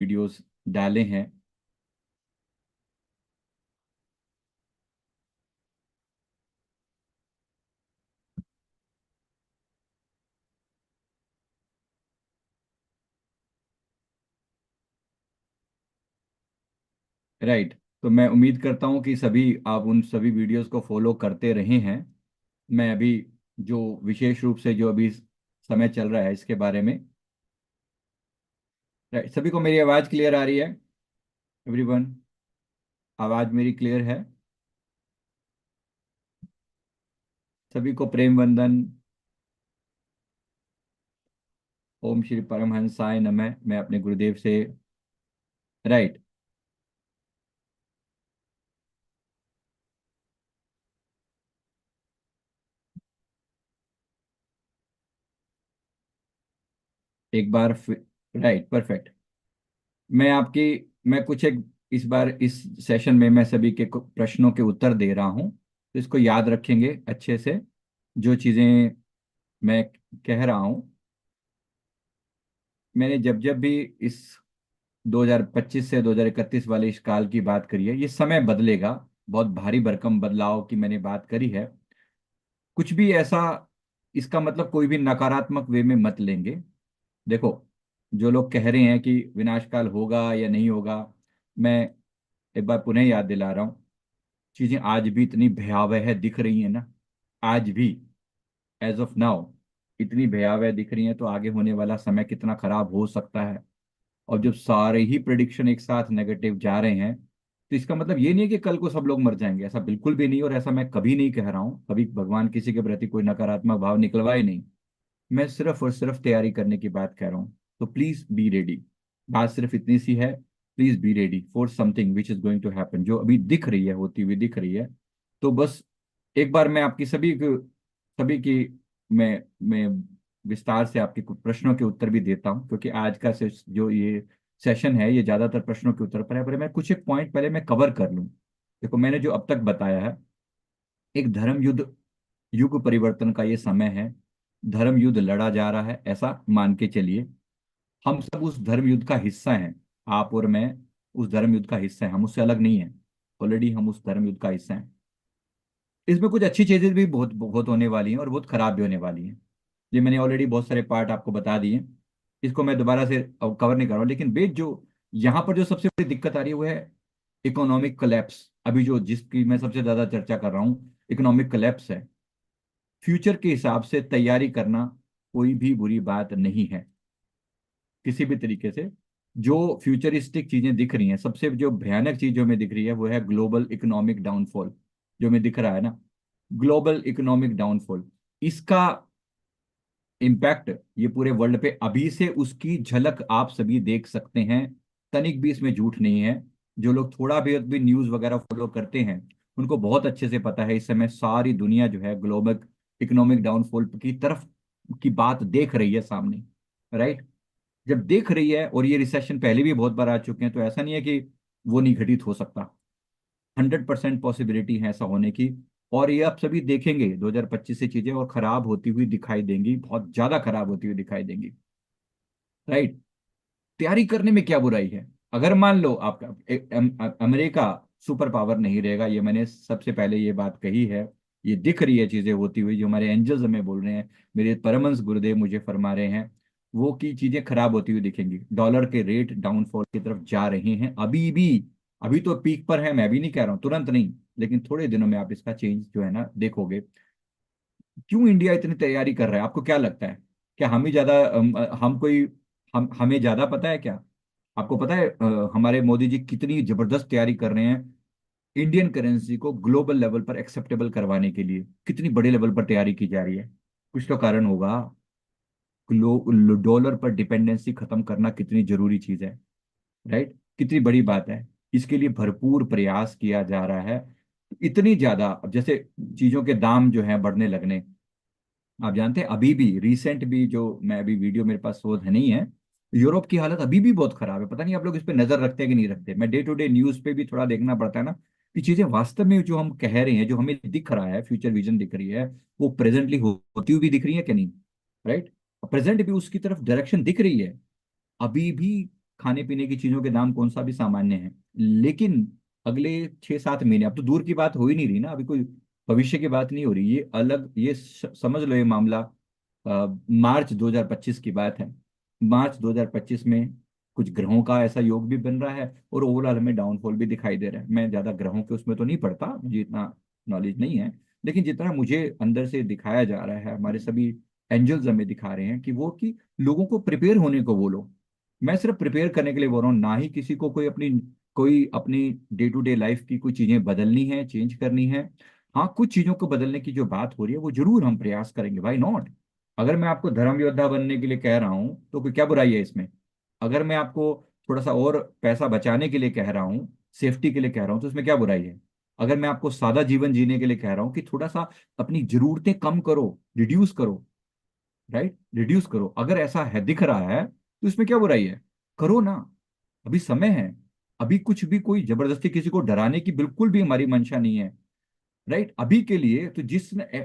Videos डाले हैं। Right. तो मैं उम्मीद करता हूँ कि सभी आप उन सभी वीडियोस को फॉलो करते रहे हैं। मैं अभी जो विशेष रूप से जो अभी समय चल रहा है इसके बारे में। राइट, सभी को मेरी आवाज़ क्लियर आ रही है? एवरीवन, आवाज़ मेरी क्लियर है? सभी को प्रेम वंदन। ओम श्री परमहंसाय नमः। मैं अपने गुरुदेव से। राइट। एक बार फिर। Right, perfect. मैं आपकी मैं कुछ एक इस बार इस सेशन में मैं सभी के प्रश्नों के उत्तर दे रहा हूं, तो इसको याद रखेंगे अच्छे से। जो चीजें मैं कह रहा हूं, मैंने जब जब भी इस 2025 से 2031 वाले इस काल की बात करी है, ये समय बदलेगा। बहुत भारी भरकम बदलाव की मैंने बात करी है। कुछ भी ऐसा, इसका मतलब कोई भी नकारात्मक वे में मत लेंगे। देखो, जो लोग कह रहे हैं कि विनाशकाल होगा या नहीं होगा, मैं एक बार पुनः याद दिला रहा हूँ। चीजें आज भी इतनी भयावह दिख रही हैं ना, आज भी, एज ऑफ नाउ, इतनी भयावह दिख रही हैं, तो आगे होने वाला समय कितना खराब हो सकता है। और जब सारे ही प्रिडिक्शन एक साथ नेगेटिव जा रहे हैं, तो इसका मतलब ये नहीं है कि कल को सब लोग मर जाएंगे, ऐसा बिल्कुल भी नहीं। और ऐसा मैं कभी नहीं कह रहा हूँ, कभी भगवान किसी के प्रति कोई नकारात्मक भाव निकलवा ही नहीं। मैं सिर्फ और सिर्फ तैयारी करने की बात कह रहा हूँ। तो प्लीज बी रेडी। बात सिर्फ इतनी सी है, please be ready for something which is going to happen, जो अभी दिख रही है, होती हुई दिख रही है। तो बस एक बार मैं आपकी सभी की मैं विस्तार से आपके कुछ प्रश्नों के उत्तर भी देता हूँ, क्योंकि आज का जो ये सेशन है, ये ज्यादातर प्रश्नों के उत्तर पर है। पर मैं कुछ एक पॉइंट पहले मैं कवर कर लूँ। देखो, मैंने जो अब तक बताया है, एक धर्म युद्ध, युग परिवर्तन का ये समय है। धर्म युद्ध लड़ा जा रहा है, ऐसा मान के चलिए। हम सब उस धर्म युद्ध का हिस्सा हैं। आप और मैं उस धर्म युद्ध का हिस्सा हैं, हम उससे अलग नहीं हैं। ऑलरेडी हम उस धर्म युद्ध का हिस्सा हैं। इसमें कुछ अच्छी चीजें भी बहुत बहुत होने वाली हैं और बहुत खराब भी होने वाली हैं। ये मैंने ऑलरेडी बहुत सारे पार्ट आपको बता दिए। इसको मैं दोबारा से कवर नहीं कर रहा हूँ, लेकिन बेस जो यहाँ पर जो सबसे बड़ी दिक्कत आ रही है वो है इकोनॉमिक कोलैप्स। अभी जो जिसकी मैं सबसे ज्यादा चर्चा कर रहा हूँ, इकोनॉमिक कोलैप्स है। फ्यूचर के हिसाब से तैयारी करना कोई भी बुरी बात नहीं है, किसी भी तरीके से। जो फ्यूचरिस्टिक चीजें दिख रही हैं, सबसे जो भयानक चीज जो हमें दिख रही है वो है ग्लोबल इकोनॉमिक डाउनफॉल। जो हमें दिख रहा है ना, ग्लोबल इकोनॉमिक डाउनफॉल, इसका इम्पैक्ट ये पूरे वर्ल्ड पे अभी से उसकी झलक आप सभी देख सकते हैं। तनिक भी इसमें झूठ नहीं है। जो लोग थोड़ा भी न्यूज वगैरह फॉलो करते हैं, उनको बहुत अच्छे से पता है इस समय सारी दुनिया जो है ग्लोबल इकोनॉमिक डाउनफॉल की तरफ की बात देख रही है सामने। राइट। जब देख रही है, और ये रिसेशन पहले भी बहुत बार आ चुके हैं, तो ऐसा नहीं है कि वो नहीं घटित हो सकता। 100% पॉसिबिलिटी है ऐसा होने की। और ये आप सभी देखेंगे 2025 से चीजें और खराब होती हुई दिखाई देंगी, बहुत ज्यादा खराब होती हुई दिखाई देंगी। राइट। तैयारी करने में क्या बुराई है? अगर मान लो आपका अमेरिका सुपर पावर नहीं रहेगा, ये मैंने सबसे पहले ये बात कही है। ये दिख रही है चीजें होती हुई, जो हमारे एंजल्स हमें बोल रहे हैं, मेरे परमंश गुरुदेव मुझे फरमा रहे हैं, वो की चीजें खराब होती हुई दिखेंगी। डॉलर के रेट डाउनफॉल की तरफ जा रहे हैं अभी भी। अभी तो पीक पर है, मैं भी नहीं कह रहा हूँ तुरंत नहीं, लेकिन थोड़े दिनों में आप इसका चेंज जो है ना देखोगे। क्यों इंडिया इतनी तैयारी कर रहा है, आपको क्या लगता है? क्या हम ही ज्यादा हम कोई हमें ज्यादा पता है क्या? आपको पता है हमारे मोदी जी कितनी जबरदस्त तैयारी कर रहे हैं इंडियन करेंसी को ग्लोबल लेवल पर एक्सेप्टेबल करवाने के लिए? कितनी बड़े लेवल पर तैयारी की जा रही है? कुछ तो कारण होगा। डॉलर पर डिपेंडेंसी खत्म करना कितनी जरूरी चीज है। राइट। कितनी बड़ी बात है। इसके लिए भरपूर प्रयास किया जा रहा है। इतनी ज्यादा, अब जैसे चीजों के दाम जो है बढ़ने लगने, आप जानते हैं अभी भी रिसेंट भी जो मैं अभी वीडियो मेरे पास शोध है नहीं है, यूरोप की हालत अभी भी बहुत खराब है। पता नहीं आप लोग इस पे नजर रखते हैं कि नहीं रखते। मैं डे टू डे न्यूज पे भी थोड़ा देखना पड़ता है ना, कि चीजें वास्तव में जो हम कह रहे हैं, जो हमें दिख रहा है, फ्यूचर विजन दिख रही है, वो प्रेजेंटली होती हुई भी दिख रही है कि नहीं। राइट। प्रेजेंट भी उसकी तरफ डायरेक्शन दिख रही है अभी भी। खाने पीने की चीजों के दाम कौन सा भी सामान्य है, लेकिन अगले 6-7 महीने, अब तो दूर की बात हो ही नहीं रही ना, अभी कोई भविष्य की बात नहीं हो रही, ये अलग, ये समझ लो ये मामला मार्च 2025 की बात है। मार्च 2025 में कुछ ग्रहों का ऐसा योग भी बन रहा है, और ओवरऑल हमें डाउनफॉल भी दिखाई दे रहा है। मैं ज्यादा ग्रहों के उसमें तो नहीं पढ़ता, मुझे इतना नॉलेज नहीं है, लेकिन जितना मुझे अंदर से दिखाया जा रहा है, हमारे सभी एंजल्स हमें दिखा रहे हैं कि वो, कि लोगों को प्रिपेयर होने को बोलो। मैं सिर्फ प्रिपेयर करने के लिए बोल रहा हूँ, ना ही किसी को कोई अपनी डे टू डे लाइफ की कोई चीजें बदलनी है, चेंज करनी है। हाँ, कुछ चीजों को बदलने की जो बात हो रही है वो जरूर हम प्रयास करेंगे, भाई नॉट। अगर मैं आपको धर्म योद्धा बनने के लिए कह रहा हूँ तो कोई क्या बुराई है इसमें? अगर मैं आपको थोड़ा सा और पैसा बचाने के लिए कह रहा हूँ, सेफ्टी के लिए कह रहा हूँ, तो इसमें क्या बुराई है? अगर मैं आपको सादा जीवन जीने के लिए कह रहा हूँ कि थोड़ा सा अपनी जरूरतें कम करो, रिड्यूस करो, राइट, रिड्यूस करो, अगर ऐसा है, दिख रहा है, तो इसमें क्या बुराई है? करो ना, अभी समय है। अभी कुछ भी कोई जबरदस्ती किसी को डराने की बिल्कुल भी हमारी मंशा नहीं है, राइट। अभी के लिए तो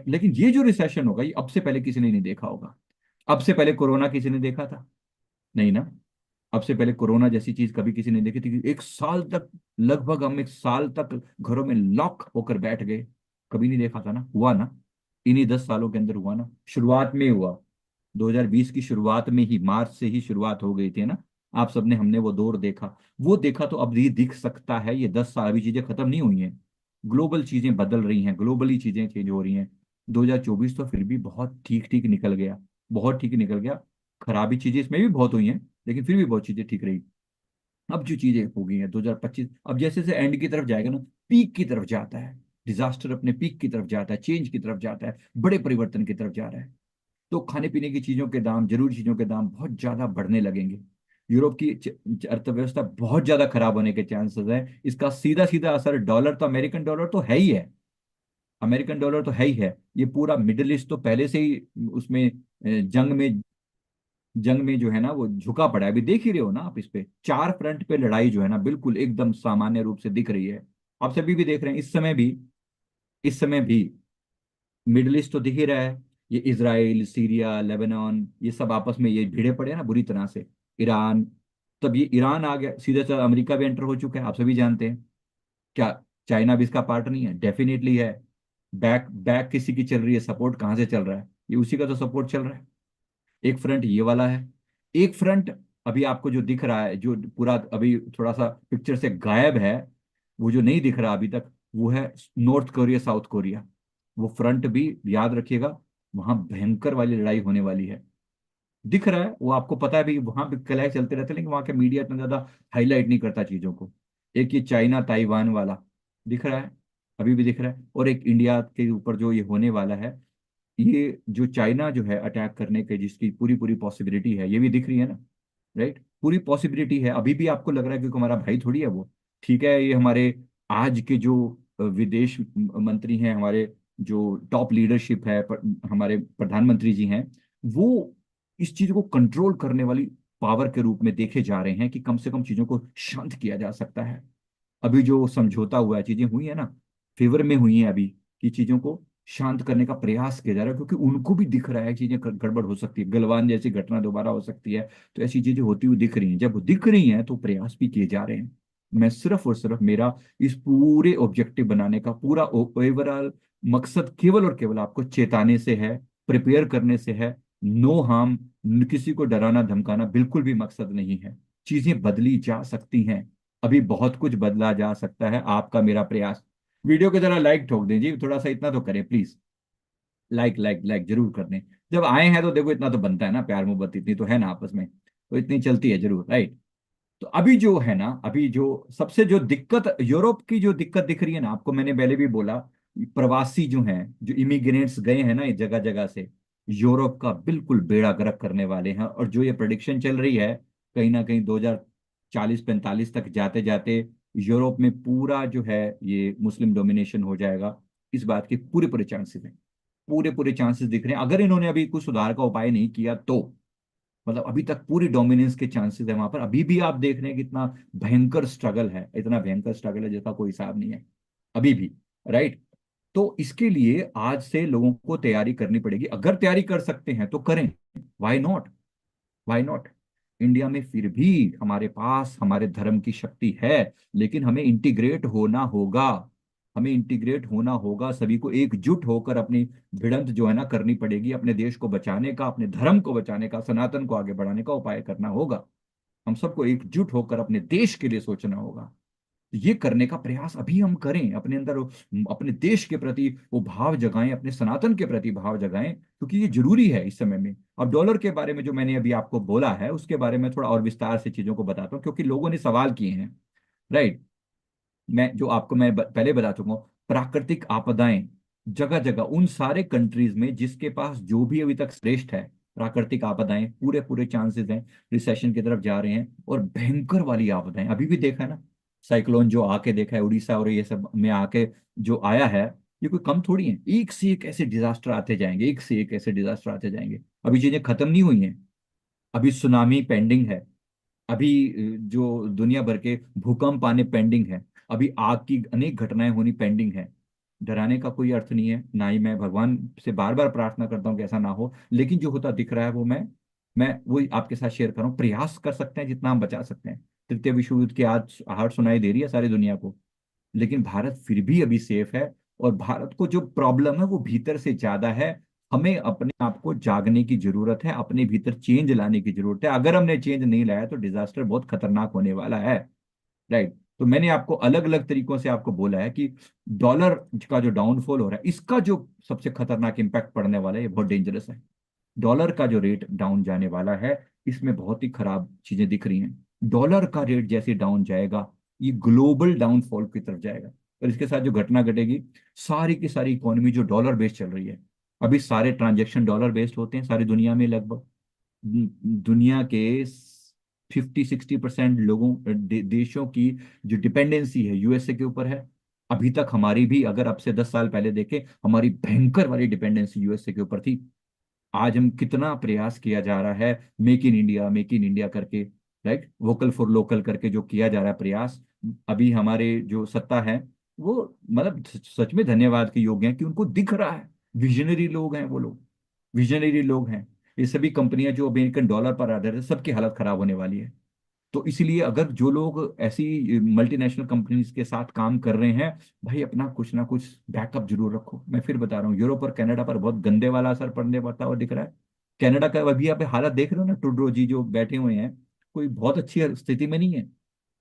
लेकिन ये जो रिसेशन होगा, ये अब से पहले किसी ने नहीं देखा होगा। अब से पहले कोरोना किसी ने देखा था? नहीं ना। अब से पहले कोरोना जैसी चीज कभी किसी ने देखी थी कि 1 साल तक, लगभग हम 1 साल तक घरों में लॉक होकर बैठ गए? कभी नहीं देखा था ना, हुआ ना, इन्हीं 10 सालों के अंदर हुआ ना, शुरुआत में हुआ। 2020 की शुरुआत में ही, मार्च से ही शुरुआत हो गई थी ना। आप सबने, हमने वो दौर देखा, वो देखा, तो अब ये दिख सकता है, ये 10 साल, अभी चीजें खत्म नहीं हुई हैं। ग्लोबल चीजें बदल रही हैं, ग्लोबली चीजें चेंज हो रही हैं। 2024 तो फिर भी बहुत ठीक ठीक निकल गया, बहुत ठीक निकल गया। खराबी चीजें इसमें भी बहुत हुई हैं, लेकिन फिर भी बहुत चीजें ठीक रही। अब जो चीजें हो गई हैं 2025, अब जैसे जैसे एंड की तरफ जाएगा ना, पीक की तरफ जाता है, डिजास्टर अपने पीक की तरफ जाता है, चेंज की तरफ जाता है, बड़े परिवर्तन की तरफ जा रहा है। तो खाने पीने की चीजों के दाम, जरूरी चीजों के दाम बहुत ज्यादा बढ़ने लगेंगे। यूरोप की अर्थव्यवस्था बहुत ज्यादा खराब होने के चांसेस है। इसका सीधा सीधा असर डॉलर, तो अमेरिकन डॉलर तो है ही है, अमेरिकन डॉलर तो है ही है। ये पूरा मिडिल ईस्ट तो पहले से ही उसमें जंग में जो है ना, वो झुका पड़ा है। अभी देख ही रहे हो ना आप, इस पे 4 फ्रंट पे लड़ाई जो है ना, बिल्कुल एकदम सामान्य रूप से दिख रही है। आप सभी भी देख रहे हैं, इस समय भी मिडिल ईस्ट तो दिख ही रहा है। ये इजराइल, सीरिया, लेबनान, ये सब आपस में ये भिड़े पड़े हैं ना बुरी तरह से। ईरान, तब ये ईरान आ गया, सीधे से अमेरिका भी एंटर हो चुका है, आप सभी जानते हैं। क्या चाइना भी इसका पार्ट नहीं है? डेफिनेटली है। बैक बैक किसी की चल रही है, सपोर्ट कहाँ से चल रहा है? ये उसी का तो सपोर्ट चल रहा है। एक फ्रंट ये वाला है। एक फ्रंट अभी आपको जो दिख रहा है, जो पूरा अभी थोड़ा सा पिक्चर से गायब है, वो जो नहीं दिख रहा अभी तक, वो है नॉर्थ कोरिया, साउथ कोरिया। वो फ्रंट भी याद रखिएगा, वहां भयंकर वाली लड़ाई होने वाली है। दिख रहा है, वो आपको पता है भी, वहां भी कलह चलते रहते हैं, लेकिन वहां के मीडिया इतना ज्यादा हाईलाइट नहीं करता चीजों को। एक ये चाइना ताइवान वाला दिख रहा है, अभी भी दिख रहा है, और एक इंडिया के ऊपर जो ये होने वाला है। ये जो चाइना जो है अटैक करने के, जिसकी पूरी पूरी पॉसिबिलिटी है, ये भी दिख रही है ना, राइट, पूरी पॉसिबिलिटी है। अभी भी आपको लग रहा है क्योंकि हमारा भाई थोड़ी है वो, ठीक है, ये हमारे आज के जो विदेश मंत्री हैं, हमारे जो टॉप लीडरशिप है, हमारे प्रधानमंत्री जी हैं, वो इस चीज को कंट्रोल करने वाली पावर के रूप में देखे जा रहे हैं, कि कम से कम चीजों को शांत किया जा सकता है। अभी जो समझौता हुआ है, चीजें हुई है ना, फेवर में हुई है अभी, कि चीजों को शांत करने का प्रयास किया जा रहा है, क्योंकि उनको भी दिख रहा है चीजें गड़बड़ हो सकती है, गलवान जैसी घटना दोबारा हो सकती है। तो ऐसी चीजें होती हुई दिख रही हैं, जब वो दिख रही हैं तो प्रयास भी किए जा रहे हैं। मैं सिर्फ और सिर्फ, मेरा इस पूरे ऑब्जेक्टिव बनाने का पूरा ओवरऑल मकसद केवल और केवल आपको चेताने से है, प्रिपेयर करने से है। नो हार्म, किसी को डराना धमकाना बिल्कुल भी मकसद नहीं है। चीजें बदली जा सकती हैं, अभी बहुत कुछ बदला जा सकता है, आपका मेरा प्रयास। वीडियो को जरा लाइक ठोक दें जी, थोड़ा सा इतना तो करें प्लीज। लाइक लाइक लाइक जरूर कर दें। जब आए हैं तो देखो, इतना तो बनता है ना, प्यार मोहब्बत इतनी तो है ना आपस में, तो इतनी चलती है जरूर, राइट। तो अभी जो है ना, अभी जो सबसे जो दिक्कत, यूरोप की जो दिक्कत दिख रही है ना आपको, मैंने पहले भी बोला, प्रवासी जो हैं, जो इमिग्रेंट्स गए हैं ना इस जगह जगह से, यूरोप का बिल्कुल बेड़ा गर्क करने वाले हैं। और जो ये प्रेडिक्शन चल रही है, कहीं ना कहीं 2040-45 तक जाते जाते यूरोप में पूरा जो है ये मुस्लिम डोमिनेशन हो जाएगा। इस बात के पूरे पूरे चांसेस हैं, पूरे पूरे चांसेस दिख रहे हैं, अगर इन्होंने अभी कुछ सुधार का उपाय नहीं किया तो। मतलब अभी तक पूरी डोमिनेंस के चांसेस है वहां पर, अभी भी आप देख रहे हैं कि इतना भयंकर स्ट्रगल है, इतना भयंकर स्ट्रगल है जिसका कोई हिसाब नहीं है, अभी भी, राइट। तो इसके लिए आज से लोगों को तैयारी करनी पड़ेगी, अगर तैयारी कर सकते हैं तो करें। Why not, why not. India में फिर भी हमारे पास हमारे धर्म की शक्ति है, लेकिन हमें इंटीग्रेट होना होगा। हमें इंटीग्रेट होना होगा, सभी को एकजुट होकर अपनी भिड़ंत जो है ना करनी पड़ेगी, अपने देश को बचाने का, अपने धर्म को बचाने का, सनातन को आगे बढ़ाने का उपाय करना होगा। हम सबको एकजुट होकर अपने देश के लिए सोचना होगा। ये करने का प्रयास अभी हम करें, अपने अंदर अपने देश के प्रति वो भाव जगाएं, अपने सनातन के प्रति भाव जगाएं, क्योंकि ये जरूरी है इस समय में। अब डॉलर के बारे में जो मैंने अभी आपको बोला है, उसके बारे में थोड़ा और विस्तार से चीजों को बताता हूँ, क्योंकि लोगों ने सवाल किए हैं। राइट। मैं पहले बता चुका हूँ, प्राकृतिक आपदाएं जगह जगह उन सारे कंट्रीज में जिसके पास जो भी अभी तक श्रेष्ठ है, प्राकृतिक आपदाएं पूरे पूरे चांसेस हैं रिसेशन की तरफ जा रहे हैं। और भयंकर वाली आपदाएं अभी भी देखा है ना, साइक्लोन जो आके देखा है उड़ीसा और ये सब में आके जो आया है, ये कोई कम थोड़ी है। एक से एक ऐसे डिजास्टर आते जाएंगे, एक से एक ऐसे डिजास्टर आते जाएंगे। अभी चीजें खत्म नहीं हुई हैं। अभी सुनामी पेंडिंग है। अभी जो दुनिया भर के भूकंप आने पेंडिंग है। अभी आग की अनेक घटनाएं होनी पेंडिंग है। डराने का कोई अर्थ नहीं है, ना ही मैं भगवान से बार बार प्रार्थना करता हूँ कि ऐसा ना हो, लेकिन जो होता दिख रहा है वो मैं वही आपके साथ शेयर कर रहा हूँ। प्रयास कर सकते हैं जितना हम बचा सकते हैं। तृतीय विश्व युद्ध की आज आहट सुनाई दे रही है सारी दुनिया को, लेकिन भारत फिर भी अभी सेफ है। और भारत को जो प्रॉब्लम है वो भीतर से ज्यादा है। हमें अपने आप को जागने की जरूरत है, अपने भीतर चेंज लाने की जरूरत है। अगर हमने चेंज नहीं लाया तो डिजास्टर बहुत खतरनाक होने वाला है। राइट। तो मैंने आपको अलग अलग तरीकों से आपको बोला है कि डॉलर का जो डाउनफॉल हो रहा है, इसका जो सबसे खतरनाक इंपैक्ट पड़ने वाला है, ये बहुत डेंजरस है। डॉलर का जो रेट डाउन जाने वाला है, इसमें बहुत ही खराब चीजें दिख रही हैं। डॉलर का रेट जैसे डाउन जाएगा, ये ग्लोबल डाउनफॉल की तरफ जाएगा। और इसके साथ जो घटना घटेगी, सारी की सारी इकोनॉमी जो डॉलर बेस्ड चल रही है, अभी सारे ट्रांजेक्शन डॉलर बेस्ड होते हैं सारी दुनिया में लगभग। दुनिया के 50-60% लोगों देशों की जो डिपेंडेंसी है यूएसए के ऊपर है। अभी तक हमारी भी, अगर अब से 10 साल पहले देखें, हमारी भयंकर वाली डिपेंडेंसी यूएसए के ऊपर थी। आज हम कितना प्रयास किया जा रहा है, मेक इन इंडिया करके, राइट, वोकल फॉर लोकल करके जो किया जा रहा है प्रयास। अभी हमारे जो सत्ता है वो, मतलब सच में धन्यवाद के योग्य हैं कि उनको दिख रहा है। विजनरी लोग हैं वो लोग, विजनरी लोग हैं। ये सभी कंपनियां जो अमेरिकन डॉलर पर आधारित है, सबकी हालत खराब होने वाली है। तो इसीलिए अगर जो लोग ऐसी मल्टीनेशनल कंपनीज के साथ काम कर रहे हैं, भाई अपना कुछ ना कुछ बैकअप जरूर रखो। मैं फिर बता रहा हूँ, यूरोप और कनाडा पर बहुत गंदे वाला असर पड़ने पड़ता हुआ दिख रहा है। कनाडा का अभी आप हालत देख रहे हो ना, ट्रूडो जी जो बैठे हुए हैं, कोई बहुत अच्छी स्थिति में नहीं है।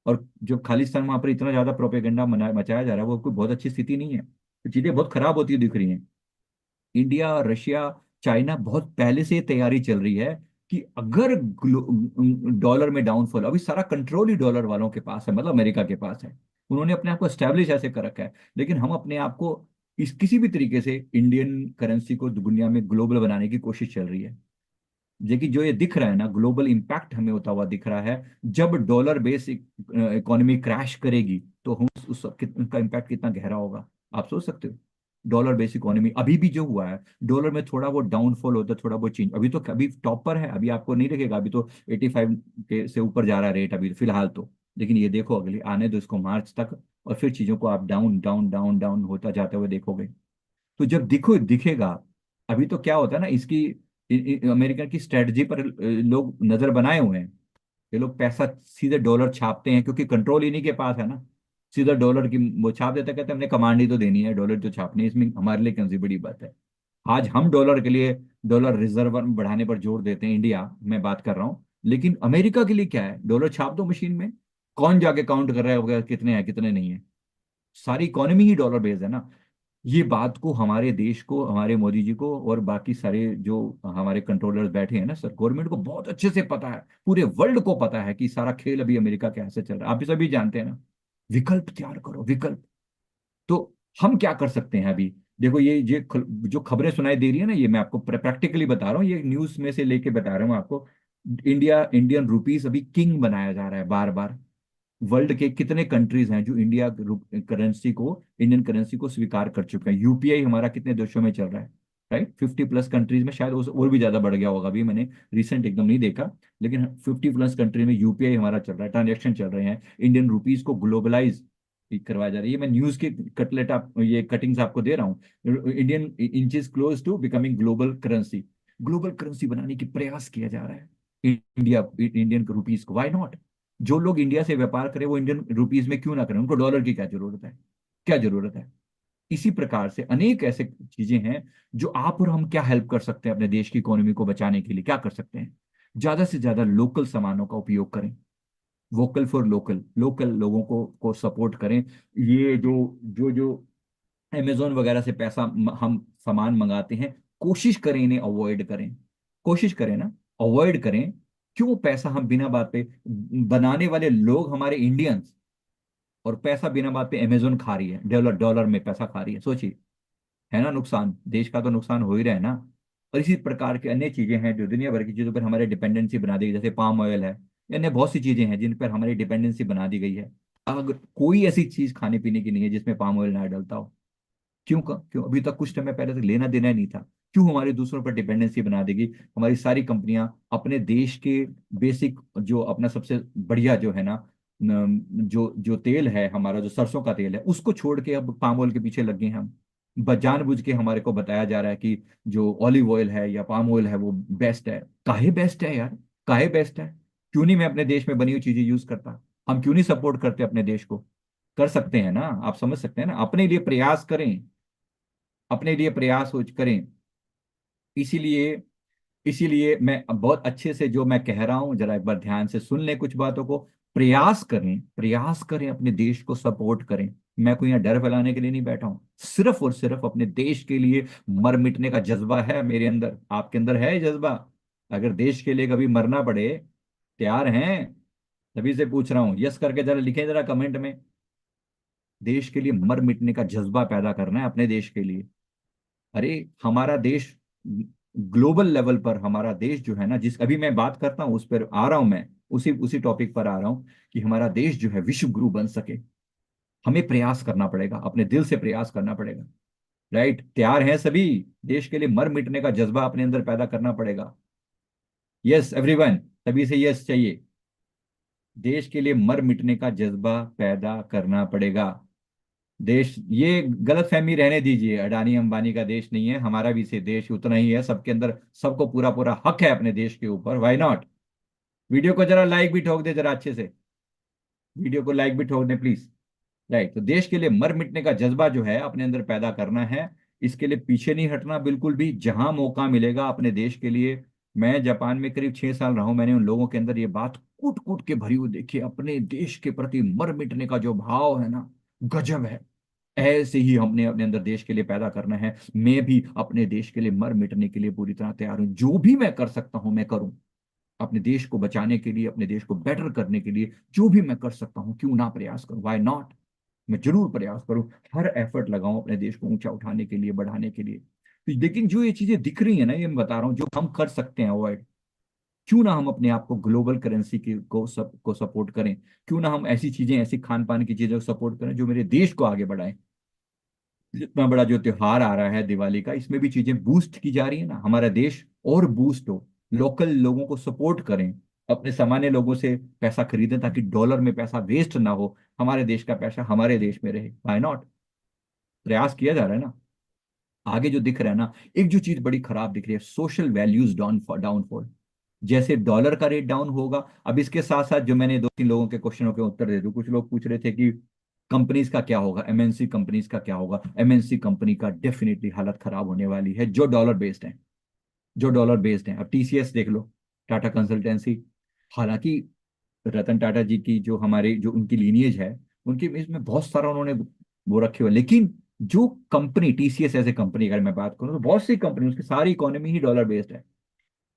और जो खालिस्तान वहां पर इतना ज्यादा प्रोपेगेंडा मचाया जा रहा है, वो कोई बहुत अच्छी स्थिति नहीं है। तो चीजें बहुत खराब होती दिख रही हैं। इंडिया, रशिया, चाइना बहुत पहले से तैयारी चल रही है कि अगर डॉलर में डाउनफॉल, अभी सारा कंट्रोल ही डॉलर वालों के पास है, मतलब अमेरिका के पास है। उन्होंने अपने आप को एस्टेब्लिश ऐसे कर रखा है। लेकिन हम अपने आप को इस किसी भी तरीके से इंडियन करेंसी को दुनिया में ग्लोबल बनाने की कोशिश चल रही है। लेकिन जो ये दिख रहा है ना, ग्लोबल इंपैक्ट हमें होता हुआ दिख रहा है। जब डॉलर बेस इकोनॉमी क्रैश करेगी तो हम उनका इम्पैक्ट कितना गहरा होगा, आप सोच सकते हो। डॉलर बेस इकोनॉमी अभी भी जो हुआ है, डॉलर में थोड़ा वो डाउनफॉल होता है, थोड़ा वो चेंज, अभी तो अभी टॉप पर है, अभी आपको नहीं लगेगा, अभी तो 85 के से ऊपर जा रहा है रेट अभी फिलहाल तो। लेकिन ये देखो, अगले आने दो इसको मार्च तक, और फिर चीजों को आप डाउन डाउन डाउन डाउन होता जाते हुए देखोगे। तो जब दिखेगा, अभी तो क्या होता है ना, इसकी अमेरिका की स्ट्रेटजी पर लोग नजर बनाए हुए हैं। ये लोग पैसा सीधे डॉलर छापते हैं, क्योंकि कंट्रोल इन्हीं के पास है ना। सीधा डॉलर की वो छाप देते, कहते हैं हमने कमांड ही तो देनी है, डॉलर तो छापनी है, इसमें हमारे लिए कौन सी बड़ी बात है। आज हम डॉलर के लिए, डॉलर रिजर्व बढ़ाने पर जोर देते हैं, इंडिया में बात कर रहा हूँ। लेकिन अमेरिका के लिए क्या है, डॉलर छाप दो मशीन में, कौन जाके काउंट कर रहा है वगैरह, कितने हैं कितने नहीं है। सारी इकोनॉमी ही डॉलर बेस्ड है ना। ये बात को हमारे देश को, हमारे मोदी जी को और बाकी सारे जो हमारे कंट्रोलर्स बैठे हैं ना सर, गवर्नमेंट को बहुत अच्छे से पता है, पूरे वर्ल्ड को पता है कि सारा खेल अभी अमेरिका के हाथ से चल रहा है। आप भी सभी जानते हैं ना। विकल्प तैयार करो, विकल्प। तो हम क्या कर सकते हैं अभी। देखो जो खबरें सुनाई दे रही है ना, ये मैं आपको प्रैक्टिकली बता रहा हूँ, ये न्यूज में से लेके बता रहा हूँ आपको। इंडियन रुपीस अभी किंग बनाया जा रहा है बार बार। वर्ल्ड के कितने कंट्रीज हैं जो इंडियन करेंसी को स्वीकार कर चुके हैं। यूपीआई हमारा कितने देशों में चल रहा है, राइट, 50+ कंट्रीज में, शायद और भी ज्यादा बढ़ गया होगा, अभी मैंने रिसेंट एकदम नहीं देखा। लेकिन 50+ कंट्री में यूपीआई हमारा चल रहा है, ट्रांजेक्शन चल रहे हैं। इंडियन रुपीज को ग्लोबलाइज करवाया जा रहा है। ये मैं न्यूज के कटलेट आप ये कटिंग्स आपको दे रहा हूँ। Indian inch is close to becoming global currency. Global currency बनाने की प्रयास किया जा रहा है। इंडियन रुपीज को, व्हाई नॉट? जो लोग इंडिया से व्यापार करें वो इंडियन रुपीज में क्यों ना करें? उनको डॉलर की क्या जरूरत है? क्या जरूरत है? इसी प्रकार से अनेक ऐसे चीजें हैं जो आप और हम क्या हेल्प कर सकते हैं अपने देश की इकोनॉमी को बचाने के लिए, क्या कर सकते हैं? ज्यादा से ज्यादा लोकल सामानों का उपयोग करें, वोकल फॉर लोकल, लोकल लोगों को सपोर्ट करें। ये जो अमेजोन वगैरह से हम सामान मंगाते हैं, कोशिश करें इन्हें अवॉइड करें, कोशिश करें ना, अवॉइड करें। क्यों पैसा हम बिना बात पे, बनाने वाले लोग हमारे इंडियंस, और पैसा बिना बात पे अमेजोन खा रही है, डॉलर डॉलर में पैसा खा रही है, सोचिए। है ना नुकसान, देश का तो नुकसान हो ही रहा है ना। और इसी प्रकार की अन्य चीजें हैं जो दुनिया भर की चीजों पर हमारे डिपेंडेंसी बना दी गई, जैसे पाम ऑयल है, अन्य बहुत सी चीजें हैं जिन पर हमारी डिपेंडेंसी बना दी गई है। अगर कोई ऐसी चीज खाने पीने की नहीं है जिसमें पाम ऑयल ना डलता हो। क्यों अभी तक कुछ समय पहले तक लेना देना ही नहीं था? क्यों हमारे दूसरों पर डिपेंडेंसी बना देगी? हमारी सारी कंपनियां अपने देश के बेसिक, जो अपना सबसे बढ़िया जो है ना, जो जो तेल है हमारा, जो सरसों का तेल है, उसको छोड़ के अब पाम ऑयल के पीछे लग गए हैं हम। जानबूझ के हमारे को बताया जा रहा है कि जो ऑलिव ऑयल है या पाम ऑयल है वो बेस्ट है। काहे बेस्ट है यार? काहे बेस्ट है? क्यों नहीं मैं अपने देश में बनी हुई चीजें यूज करता? हम क्यों नहीं सपोर्ट करते अपने देश को? कर सकते हैं ना, आप समझ सकते हैं ना, अपने लिए प्रयास करें, अपने लिए प्रयास हो करें। इसीलिए इसीलिए मैं बहुत अच्छे से जो मैं कह रहा हूं, जरा एक बार ध्यान से सुन लें कुछ बातों को। प्रयास करें, प्रयास करें, अपने देश को सपोर्ट करें। मैं कोई यहाँ डर फैलाने के लिए नहीं बैठा हूं, सिर्फ और सिर्फ अपने देश के लिए मर मिटने का जज्बा है मेरे अंदर। आपके अंदर है ये जज्बा? अगर देश के लिए कभी मरना पड़े, तैयार हैं? तभी से पूछ रहा हूं, यस करके जरा लिखें जरा कमेंट में। देश के लिए मर मिटने का जज्बा पैदा करना है अपने देश के लिए। अरे हमारा देश ग्लोबल लेवल पर, हमारा देश जो है ना, जिस अभी मैं बात करता हूं उस पर आ रहा हूं मैं, उसी उसी टॉपिक पर आ रहा हूं कि हमारा देश जो है विश्व गुरु बन सके। हमें प्रयास करना पड़ेगा, अपने दिल से प्रयास करना पड़ेगा। राइट? तैयार हैं सभी? देश के लिए मर मिटने का जज्बा अपने अंदर पैदा करना पड़ेगा। यस एवरीवन, तभी से यस चाहिए। देश के लिए मर मिटने का जज्बा पैदा करना पड़ेगा। देश, ये गलत फहमी रहने दीजिए, अडानी अंबानी का देश नहीं है, हमारा भी से देश उतना ही है, सबके अंदर सबको पूरा पूरा हक है अपने देश के ऊपर, व्हाई नॉट? वीडियो को जरा लाइक भी ठोक दे, जरा अच्छे से वीडियो को लाइक भी ठोक दे प्लीज। राइट, तो देश के लिए मर मिटने का जज्बा जो है अपने अंदर पैदा करना है। इसके लिए पीछे नहीं हटना बिल्कुल भी, जहां मौका मिलेगा अपने देश के लिए। मैं जापान में करीब 6 साल रहा हूं, मैंने उन लोगों के अंदर ये बात कूट कूट के भरी हुई देखी है। अपने देश के प्रति मर मिटने का जो भाव है ना, गजब है। ऐसे ही हमने अपने अंदर देश के लिए पैदा करना है। मैं भी अपने देश के लिए मर मिटने के लिए पूरी तरह तैयार हूं, जो भी मैं कर सकता हूं मैं करूं। अपने देश को बचाने के लिए, अपने देश को बेटर करने के लिए जो भी मैं कर सकता हूं, क्यों ना प्रयास करूं, व्हाई नॉट? मैं जरूर प्रयास करूं, हर एफर्ट लगाऊं अपने देश को ऊंचा उठाने के लिए, बढ़ाने के लिए। तो लेकिन जो ये चीजें दिख रही है ना, ये मैं बता रहा हूं, जो हम कर सकते हैं अवॉइड, क्यों ना हम अपने आप को ग्लोबल करेंसी की को सपोर्ट करें? क्यों ना हम ऐसी चीजें, ऐसी खान पान की चीजें को सपोर्ट करें जो मेरे देश को आगे बढ़ाएं? इतना बड़ा जो त्योहार आ रहा है दिवाली का, इसमें भी चीजें बूस्ट की जा रही है ना, हमारा देश और बूस्ट हो। लोकल लोगों को सपोर्ट करें, अपने सामान्य लोगों से पैसा खरीदें ताकि डॉलर में पैसा वेस्ट ना हो, हमारे देश का पैसा हमारे देश में रहे। Why not? प्रयास किया जा रहा है ना। आगे जो दिख रहा है ना, एक जो चीज बड़ी खराब दिख रही है, सोशल वैल्यूज डाउनफॉल। जैसे डॉलर का रेट डाउन होगा, अब इसके साथ साथ जो मैंने 2-3 लोगों के क्वेश्चनों के उत्तर दे दूं, कुछ लोग पूछ रहे थे कि कंपनीज का क्या होगा, एमएनसी कंपनीज का क्या होगा? एमएनसी कंपनी का डेफिनेटली हालत खराब होने वाली है, जो डॉलर बेस्ड है, जो डॉलर बेस्ड है। अब टीसीएस देख लो, टाटा कंसल्टेंसी। हालांकि रतन टाटा जी की जो हमारे जो उनकी लीनिएज है, उनकी इसमें बहुत सारा उन्होंने वो रखे हुए, लेकिन जो company TCS as a company अगर मैं बात करूं, तो बहुत सी कंपनी, उसकी सारी इकोनॉमी ही डॉलर बेस्ड है।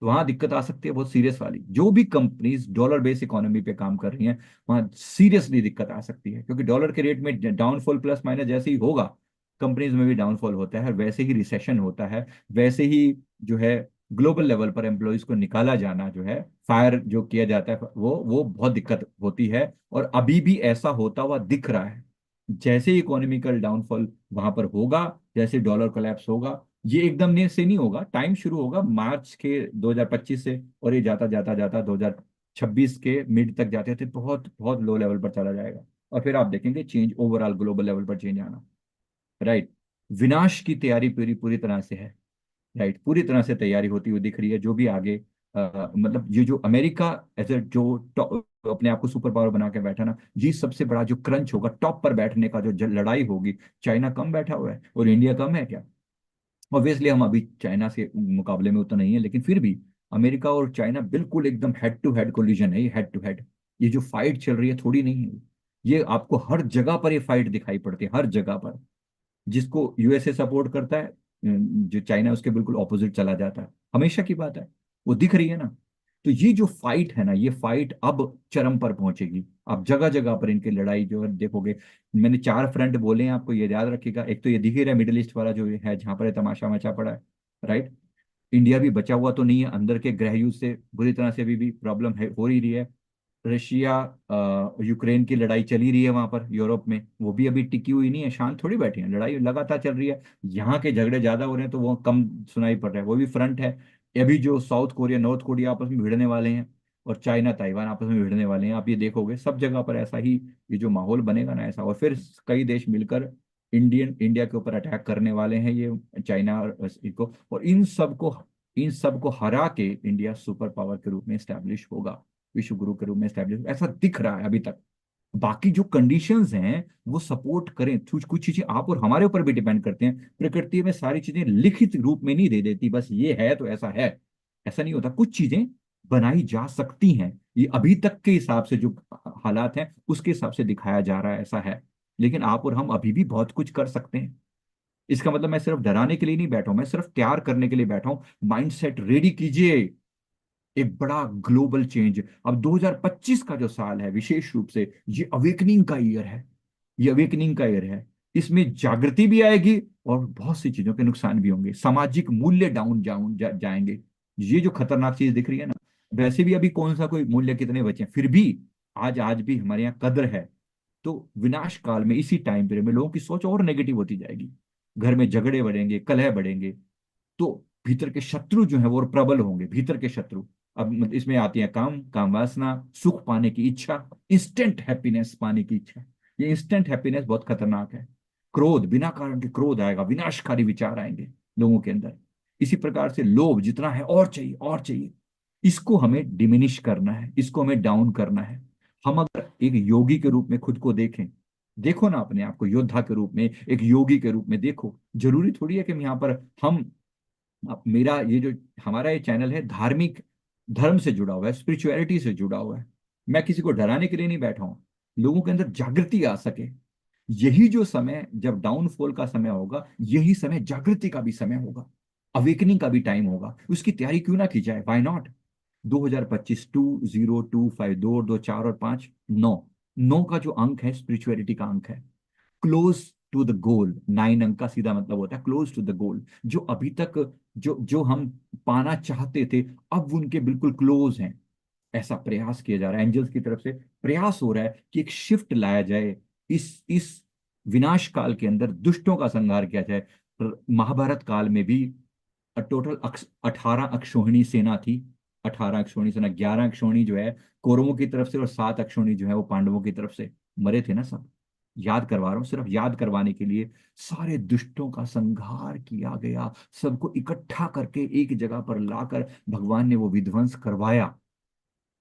तो वहां दिक्कत आ सकती है बहुत सीरियस वाली। जो भी कंपनीज डॉलर बेस्ड इकोनॉमी पे काम कर रही हैं, वहां सीरियसली दिक्कत आ सकती है, क्योंकि डॉलर के रेट में डाउनफॉल प्लस माइनस जैसे ही होगा, कंपनीज में भी डाउनफॉल होता है, वैसे ही रिसेशन होता है, वैसे ही जो है ग्लोबल लेवल पर एम्प्लॉयज को निकाला जाना जो है, फायर जो किया जाता है, वो बहुत दिक्कत होती है। और अभी भी ऐसा होता हुआ दिख रहा है। जैसे इकोनॉमिकल डाउनफॉल वहां पर होगा, जैसे डॉलर कोलैप्स होगा, ये एकदम ने से नहीं होगा, टाइम शुरू होगा मार्च के 2025 से, और ये जाता जाता जाता 2026 के मिड तक जाते थे, बहुत बहुत लो लेवल पर चला जाएगा। और फिर आप देखेंगे चेंज, ओवरऑल ग्लोबल लेवल पर चेंज आना। राइट? विनाश की तैयारी पूरी पूरी तरह से है। राइट, पूरी तरह से तैयारी होती हुई दिख रही है, जो भी आगे मतलब ये जो अमेरिका एज ए जो अपने आप को सुपर पावर बना के बैठा ना, ये सबसे बड़ा जो क्रंच होगा, टॉप पर बैठने का जो लड़ाई होगी, चाइना कम बैठा हुआ है और इंडिया कम है क्या? ऑब्वियसली हम अभी चाइना से मुकाबले में उतना नहीं है, लेकिन फिर भी अमेरिका और चाइना बिल्कुल एकदम हेड टू हेड कोलिजन है, ये हेड टू हेड। ये जो फाइट चल रही है थोड़ी नहीं है, ये आपको हर जगह पर ये फाइट दिखाई पड़ती है, हर जगह पर। जिसको यूएसए सपोर्ट करता है, जो चाइना उसके बिल्कुल ऑपोजिट चला जाता है, हमेशा की बात है, वो दिख रही है ना। तो ये जो फाइट है ना, ये फाइट अब चरम पर पहुंचेगी। आप जगह जगह पर इनकी लड़ाई जो है देखोगे। मैंने 4 फ्रंट बोले हैं, आपको ये याद रखिएगा। एक तो ये दिख ही रहा है मिडिल ईस्ट वाला जो है, जहां पर ये तमाशा मचा पड़ा है, राइट। इंडिया भी बचा हुआ तो नहीं है, अंदर के गृह युद्ध से बुरी तरह से अभी भी प्रॉब्लम है, हो ही रही है। रशिया यूक्रेन की लड़ाई चली रही है वहां पर यूरोप में, वो भी अभी टिकी हुई नहीं है, शांत थोड़ी बैठी है, लड़ाई लगातार चल रही है। यहाँ के झगड़े ज्यादा हो रहे हैं तो वो कम सुनाई पड़ रहा है, वो भी फ्रंट है। अभी जो साउथ कोरिया नॉर्थ कोरिया आपस में भिड़ने वाले हैं, और चाइना ताइवान आपस में भिड़ने वाले हैं, आप ये देखोगे सब जगह पर ऐसा ही ये जो माहौल बनेगा ना ऐसा, और फिर कई देश मिलकर इंडिया के ऊपर अटैक करने वाले हैं, ये चाइना और इनको, और इन सब को हरा के इंडिया सुपर पावर के रूप में स्टैब्लिश होगा, विश्व गुरु के रूप में स्टैब्लिश, ऐसा दिख रहा है अभी तक। बाकी जो कंडीशंस हैं वो सपोर्ट करें, कुछ कुछ चीजें आप और हमारे ऊपर भी डिपेंड करते हैं। प्रकृति में सारी चीजें लिखित रूप में नहीं दे देती, बस ये है तो ऐसा है, ऐसा नहीं होता। कुछ चीजें बनाई जा सकती हैं, ये अभी तक के हिसाब से जो हालात हैं उसके हिसाब से दिखाया जा रहा है, ऐसा है। लेकिन आप और हम अभी भी बहुत कुछ कर सकते हैं। इसका मतलब मैं सिर्फ डराने के लिए नहीं बैठा हूं, मैं सिर्फ तैयार करने के लिए बैठा हूं। माइंडसेट रेडी कीजिए, एक बड़ा ग्लोबल चेंज। अब 2025 का जो साल है विशेष रूप से ये अवेकनिंग का ईयर है, ये अवेकनिंग का ईयर है। इसमें जागृति भी आएगी और बहुत सी चीजों के नुकसान भी होंगे, सामाजिक मूल्य डाउन जाएंगे। ये जो खतरनाक चीज दिख रही है ना, वैसे भी अभी कौन सा कोई मूल्य कितने बचे हैं, फिर भी आज आज भी हमारे यहाँ कद्र है। तो विनाश काल में इसी टाइम पीरियड में लोगों की सोच और नेगेटिव होती जाएगी, घर में झगड़े बढ़ेंगे, कलह बढ़ेंगे। तो भीतर के शत्रु जो है वो और प्रबल होंगे, भीतर के शत्रु। अब इसमें आती है काम, काम वासना, सुख पाने की इच्छा, इंस्टेंट हैप्पीनेस पाने की इच्छा। ये इंस्टेंट हैप्पीनेस बहुत खतरनाक है। क्रोध, बिना कारण के क्रोध आएगा, विनाशकारी विचार आएंगे लोगों के अंदर। इसी प्रकार से लोभ जितना है और चाहिए और चाहिए, इसको हमें डिमिनिश करना है, इसको हमें डाउन करना है। हम अगर एक योगी के रूप में खुद को देखें, देखो ना अपने आप को योद्धा के रूप में, एक योगी के रूप में देखो। जरूरी थोड़ी है कि हम यहाँ पर हम अब मेरा ये जो हमारा ये चैनल है धार्मिक धर्म से जुड़ा हुआ है, स्पिरिचुअलिटी से जुड़ा हुआ है। मैं किसी को डराने के लिए नहीं बैठा हूं, लोगों के अंदर जागृति आ सके। यही जो समय जब डाउनफॉल का समय होगा, यही समय जागृति का भी समय होगा, अवेकनिंग का भी टाइम होगा। उसकी तैयारी क्यों ना की जाए, व्हाई नॉट। 2025 2025 दो और दो, 4 और 5, 9। 9 का जो अंक है स्पिरिचुअलिटी का अंक है, क्लोज टू द गोल। 9 अंक का सीधा मतलब होता है क्लोज टू द गोल। जो अभी तक जो जो हम पाना चाहते थे, अब वो उनके बिल्कुल क्लोज हैं, ऐसा प्रयास किया जा रहा है, एंजल्स की तरफ से प्रयास हो रहा है कि एक शिफ्ट लाया जाए। इस विनाश काल के अंदर दुष्टों का संहार किया जाए। महाभारत काल में भी टोटल 18 अक्षौहिणी सेना थी। 18 अक्षौहिणी सेना, 11 अक्षौहिणी जो है कौरवों की तरफ से, और 7 अक्षौहिणी जो है वो पांडवों की तरफ से। मरे थे ना सब। याद करवा रहा हूं, सिर्फ याद करवाने के लिए। सारे दुष्टों का संहार किया गया, सबको इकट्ठा करके एक जगह पर लाकर भगवान ने वो विध्वंस करवाया,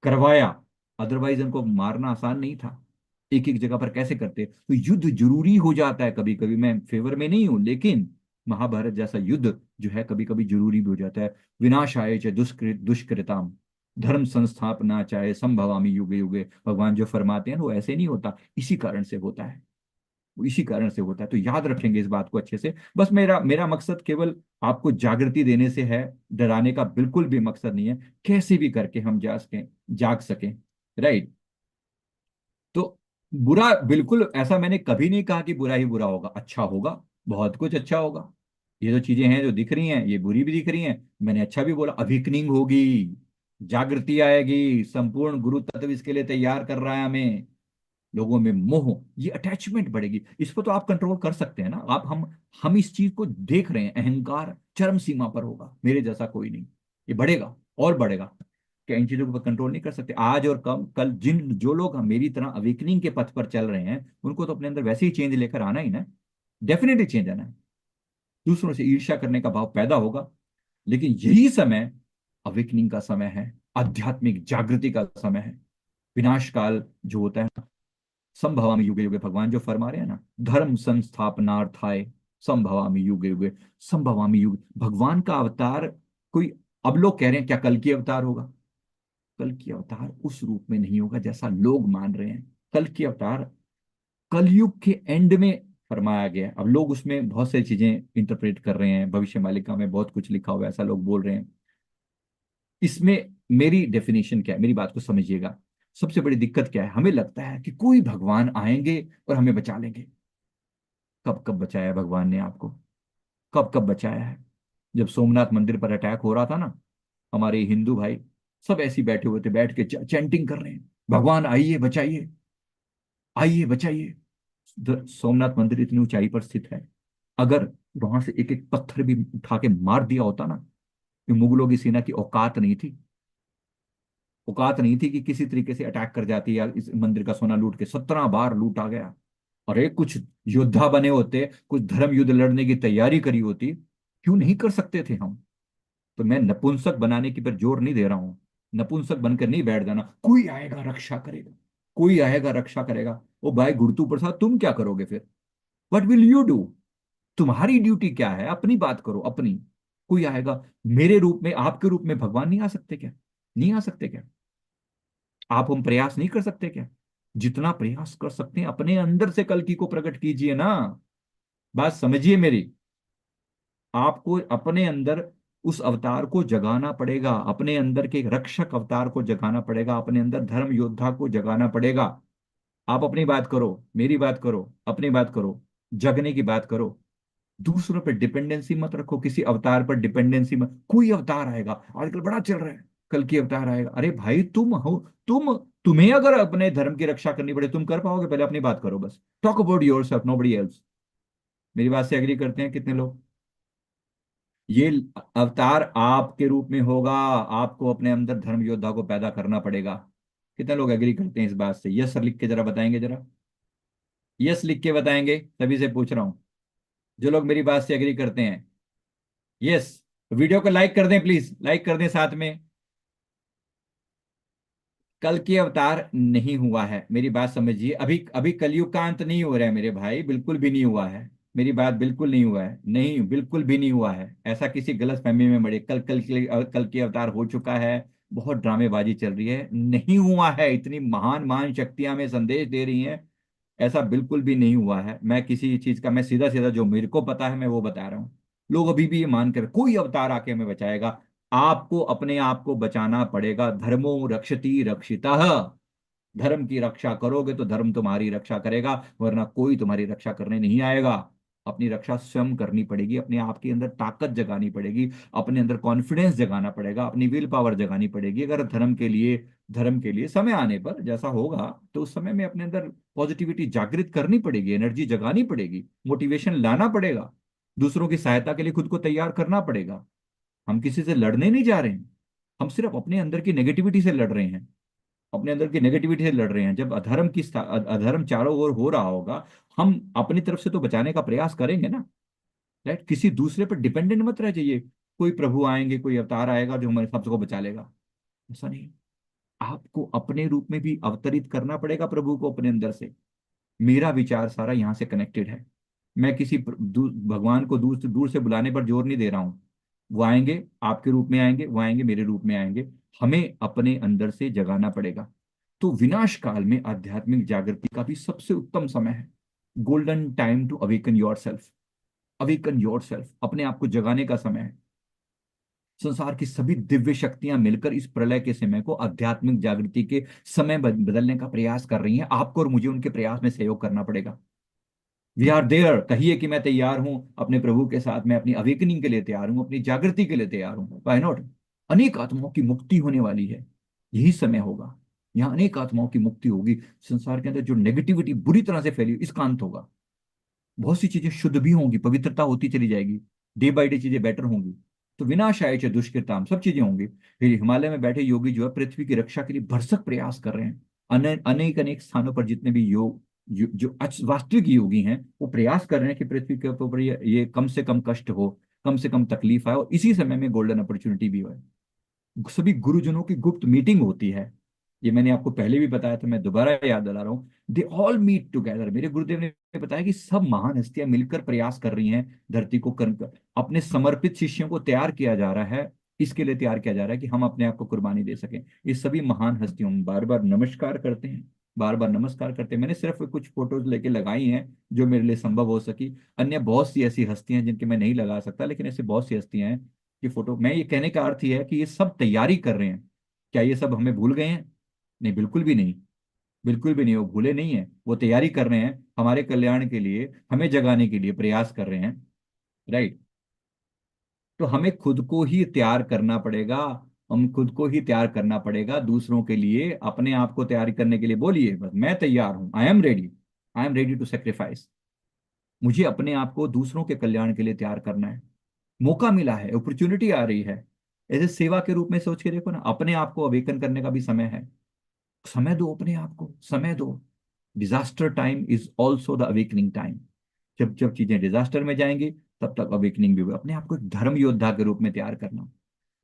करवाया। अदरवाइज उनको मारना आसान नहीं था, एक एक जगह पर कैसे करते। तो युद्ध जरूरी हो जाता है कभी कभी, मैं फेवर में नहीं हूं, लेकिन महाभारत जैसा युद्ध जो है कभी कभी जरूरी भी हो जाता है। विनाशाय च दुष्कृताम धर्म संस्थापना चाहे संभवामी युगे युगे, भगवान जो फरमाते हैं वो ऐसे नहीं होता, इसी कारण से होता है, वो इसी कारण से होता है। तो याद रखेंगे इस बात को अच्छे से। बस मेरा मेरा मकसद केवल आपको जागृति देने से है, डराने का बिल्कुल भी मकसद नहीं है। कैसे भी करके हम जाग सकें, राइट। तो बुरा बिल्कुल ऐसा मैंने कभी नहीं कहा कि बुरा ही बुरा होगा, अच्छा होगा, बहुत कुछ अच्छा होगा। ये जो चीजें हैं जो दिख रही हैं ये बुरी भी दिख रही हैं, मैंने अच्छा भी बोला, अवेकनिंग होगी, जागृति आएगी, संपूर्ण गुरु तत्व इसके लिए तैयार कर रहा है हमें। लोगों में मोह, ये अटैचमेंट बढ़ेगी, इस पर तो आप कंट्रोल कर सकते हैं ना। आप हम इस चीज को देख रहे हैं, अहंकार चरम सीमा पर होगा, मेरे जैसा कोई नहीं, ये बढ़ेगा और बढ़ेगा। क्या इन चीजों पर कंट्रोल नहीं कर सकते? आज और कम कल जिन जो लोग मेरी तरह अवेकनिंग के पथ पर चल रहे हैं, उनको तो अपने अंदर वैसे ही चेंज लेकर आना ही ना, डेफिनेटली चेंज आना है। दूसरों से ईर्ष्या करने का भाव पैदा होगा, लेकिन यही समय अवेकनिंग का समय है, आध्यात्मिक जागृति का समय है। विनाश काल जो होता है, संभवामि युगे युगे, भगवान जो फरमा रहे हैं ना, धर्म संस्थापनार्थाय संभवामि युगे युगे। संभवामि युग, भगवान का अवतार कोई, अब लोग कह रहे हैं क्या कल की अवतार होगा? कल की अवतार उस रूप में नहीं होगा जैसा लोग मान रहे हैं। कल की अवतार कलयुग के एंड में फरमाया गया है। अब लोग उसमें बहुत सारी चीजें इंटरप्रेट कर रहे हैं, भविष्य मालिका में बहुत कुछ लिखा हुआ है, ऐसा लोग बोल रहे हैं। इसमें मेरी डेफिनेशन क्या है, मेरी बात को समझिएगा। सबसे बड़ी दिक्कत क्या है, हमें लगता है कि कोई भगवान आएंगे और हमें बचा लेंगे। कब कब बचाया है भगवान ने आपको? कब कब बचाया है? जब सोमनाथ मंदिर पर अटैक हो रहा था ना, हमारे हिंदू भाई सब ऐसे ही बैठे हुए थे, बैठ के चैंटिंग कर रहे हैं, भगवान आइए बचाइए, आइए बचाइए। सोमनाथ मंदिर इतनी ऊंचाई पर स्थित है, अगर वहां से एक एक पत्थर भी उठा के मार दिया होता ना, ये मुगलों की सेना की औकात नहीं थी। औकात नहीं थी कि किसी तरीके से अटैक कर जाती या इस मंदिर का सोना लूट के। 17 बार लूटा गया। अरे कुछ योद्धा बने होते, कुछ धर्म युद्ध लड़ने की तैयारी करी होती, क्यों नहीं कर सकते थे हम? तो मैं नपुंसक बनाने की पर जोर नहीं दे रहा हूं। नपुंसक बनकर नहीं बैठ जाना, कोई आएगा रक्षा करेगा, कोई आएगा रक्षा करेगा। ओ भाई गुड़तू प्रसाद, तुम क्या करोगे फिर? What will you do? तुम्हारी ड्यूटी क्या है? अपनी बात करो, अपनी। कोई आएगा मेरे रूप में, आपके रूप में भगवान नहीं आ सकते क्या? नहीं आ सकते क्या? आप हम प्रयास नहीं कर सकते क्या? जितना प्रयास कर सकते हैं अपने अंदर से कल्कि को प्रकट कीजिए ना। बात समझिए मेरी। आपको अपने अंदर उस अवतार को जगाना पड़ेगा, अपने अंदर के रक्षक अवतार को जगाना पड़ेगा, अपने अंदर धर्म योद्धा को जगाना पड़ेगा। आप अपनी बात करो, मेरी बात करो, अपनी बात करो, जगने की बात करो। दूसरों पर डिपेंडेंसी मत रखो, किसी अवतार पर डिपेंडेंसी मत। कोई अवतार आएगा, आजकल बड़ा चल रहा है, कल की अवतार आएगा। अरे भाई तुम हो, तुम्हें अगर अपने धर्म की रक्षा करनी पड़े, तुम कर पाओगे? पहले अपनी बात करो बस। Talk about your self, nobody else. मेरी बात से एग्री करते हैं कितने लोग? ये अवतार आपके रूप में होगा, आपको अपने अंदर धर्म योद्धा को पैदा करना पड़ेगा। कितने लोग एग्री करते हैं इस बात से? यस सर लिख के जरा बताएंगे जरा। यस लिख के बताएंगे, सभी से पूछ रहा हूं, जो लोग मेरी बात से एग्री करते हैं। यस। वीडियो को लाइक कर दें, प्लीज लाइक कर दें साथ में। कल की अवतार नहीं हुआ है, मेरी बात समझिए। अभी अभी कलयुग का अंत नहीं हो रहा है मेरे भाई, बिल्कुल भी नहीं हुआ है। मेरी बात बिल्कुल नहीं हुआ है, नहीं बिल्कुल भी नहीं हुआ है। ऐसा किसी गलत फहमी में मरे, कल की अवतार हो चुका है, बहुत ड्रामेबाजी चल रही है, नहीं हुआ है। इतनी महान महान शक्तियां में संदेश दे रही हैं, ऐसा बिल्कुल भी नहीं हुआ है। मैं किसी चीज का, मैं सीधा सीधा जो मेरे को पता है मैं वो बता रहा हूँ। लोग अभी भी ये मान कर कोई अवतार आके हमें बचाएगा। आपको अपने आप को बचाना पड़ेगा। धर्मो रक्षति रक्षितः। धर्म की रक्षा करोगे तो धर्म तुम्हारी रक्षा करेगा, वरना कोई तुम्हारी रक्षा करने नहीं आएगा। अपनी रक्षा स्वयं करनी पड़ेगी, अपने आप के अंदर ताकत जगानी पड़ेगी, अपने अंदर कॉन्फिडेंस जगाना पड़ेगा, अपनी विल पावर जगानी पड़ेगी। अगर धर्म के लिए समय आने पर जैसा होगा, तो उस समय में अपने अंदर पॉजिटिविटी जागृत करनी पड़ेगी, एनर्जी जगानी पड़ेगी, मोटिवेशन लाना पड़ेगा, दूसरों की सहायता के लिए खुद को तैयार करना पड़ेगा। हम किसी से लड़ने नहीं जा रहे हैं, हम सिर्फ अपने अंदर की नेगेटिविटी से लड़ रहे हैं। अपने अंदर की नेगेटिविटी से लड़ रहे हैं। जब अधर्म चारों ओर हो रहा होगा, हम अपनी तरफ से तो बचाने का प्रयास करेंगे ना। राइट? किसी दूसरे पर डिपेंडेंट मत रह जाइए, कोई प्रभु आएंगे, कोई अवतार आएगा जो हमारे सबको बचा लेगा। ऐसा नहीं। आपको अपने रूप में भी अवतरित करना पड़ेगा प्रभु को अपने अंदर से। मेरा विचार सारा यहाँ से कनेक्टेड है। मैं किसी भगवान को दूर से बुलाने पर जोर नहीं दे रहा हूँ। वो आएंगे, आपके रूप में आएंगे, वो आएंगे मेरे रूप में आएंगे। हमें अपने अंदर से जगाना पड़ेगा। तो विनाश काल में आध्यात्मिक जागृति का भी सबसे उत्तम समय है। Golden time to awaken yourself. Awaken yourself, अपने आप को जगाने का समय है। संसार की सभी दिव्य शक्तियां मिलकर इस प्रलय के समय को आध्यात्मिक जागृति के समय बदलने का प्रयास कर रही हैं। आपको और मुझे उनके प्रयास में सहयोग करना पड़ेगा। वी आर देयर, कहिए कि मैं तैयार हूं अपने प्रभु के साथ, मैं अपनी अवेकनिंग के लिए तैयार हूं, अपनी जागृति के लिए तैयार हूं। Why not? अनेक आत्माओं की मुक्ति होने वाली है, यही समय होगा। यहाँ अनेक आत्माओं की मुक्ति होगी। संसार के अंदर जो नेगेटिविटी बुरी तरह से फैली इसका अंत होगा। बहुत सी चीजें शुद्ध भी होंगी, पवित्रता होती चली जाएगी, डे बाई डे चीजें बेटर होंगी। तो विनाशाय च दुष्कृताम, सब चीजें होंगी। फिर हिमालय में बैठे योगी जो है पृथ्वी की रक्षा के लिए भरसक प्रयास कर रहे हैं। अनेक अनेक स्थानों पर जितने भी जो वास्तविक योगी हैं, वो प्रयास कर रहे हैं कि पृथ्वी के ऊपर ये कम से कम कष्ट हो, कम से कम तकलीफ आए, और इसी समय में गोल्डन अपॉर्चुनिटी भी हो। सभी गुरुजनों की गुप्त मीटिंग होती है। ये मैंने आपको पहले भी बताया था, मैं दोबारा याद दिला रहा हूँ। They all meet together. मेरे गुरुदेव ने बताया कि सब महान हस्तियां मिलकर प्रयास कर रही हैं धरती को अपने समर्पित शिष्यों को तैयार किया जा रहा है। इसके लिए तैयार किया जा रहा है कि हम अपने आप को कुर्बानी दे सकें। ये सभी महान हस्तियों बार बार नमस्कार करते हैं, बार बार नमस्कार करते हैं। मैंने सिर्फ कुछ फोटोज लेके लगाई हैं जो मेरे लिए संभव हो सकी। अन्य बहुत सी ऐसी हस्तियां हैं जिनके मैं नहीं लगा सकता, लेकिन ऐसी बहुत सी हस्तियां हैं कि फोटो, मैं ये कहने का अर्थ ये है कि ये सब तैयारी कर रहे हैं। क्या ये सब हमें भूल गए हैं? नहीं, बिल्कुल भी नहीं। बिल्कुल भी नहीं, वो भूले नहीं है, वो तैयारी कर रहे हैं हमारे कल्याण के लिए, हमें जगाने के लिए प्रयास कर रहे हैं। राइट। तो हमें खुद को ही तैयार करना पड़ेगा। हम खुद को ही तैयार करना पड़ेगा दूसरों के लिए। अपने आप को तैयारी करने के लिए बोलिए बस, मैं तैयार हूं, I am ready, I am ready to sacrifice. मुझे अपने आप को दूसरों के कल्याण के लिए तैयार करना है। मौका मिला है, अपॉर्चुनिटी आ रही है। ऐसे सेवा के रूप में सोच के देखो ना, अपने आप को अवेकन करने का भी समय है। समय दो अपने आप को, समय दो। Disaster time is also the awakening time. जब जब चीजें डिजास्टर में जाएंगी, तब तक अवेकनिंग भी होगी। अपने आप को एक धर्म योद्धा के रूप में तैयार करना।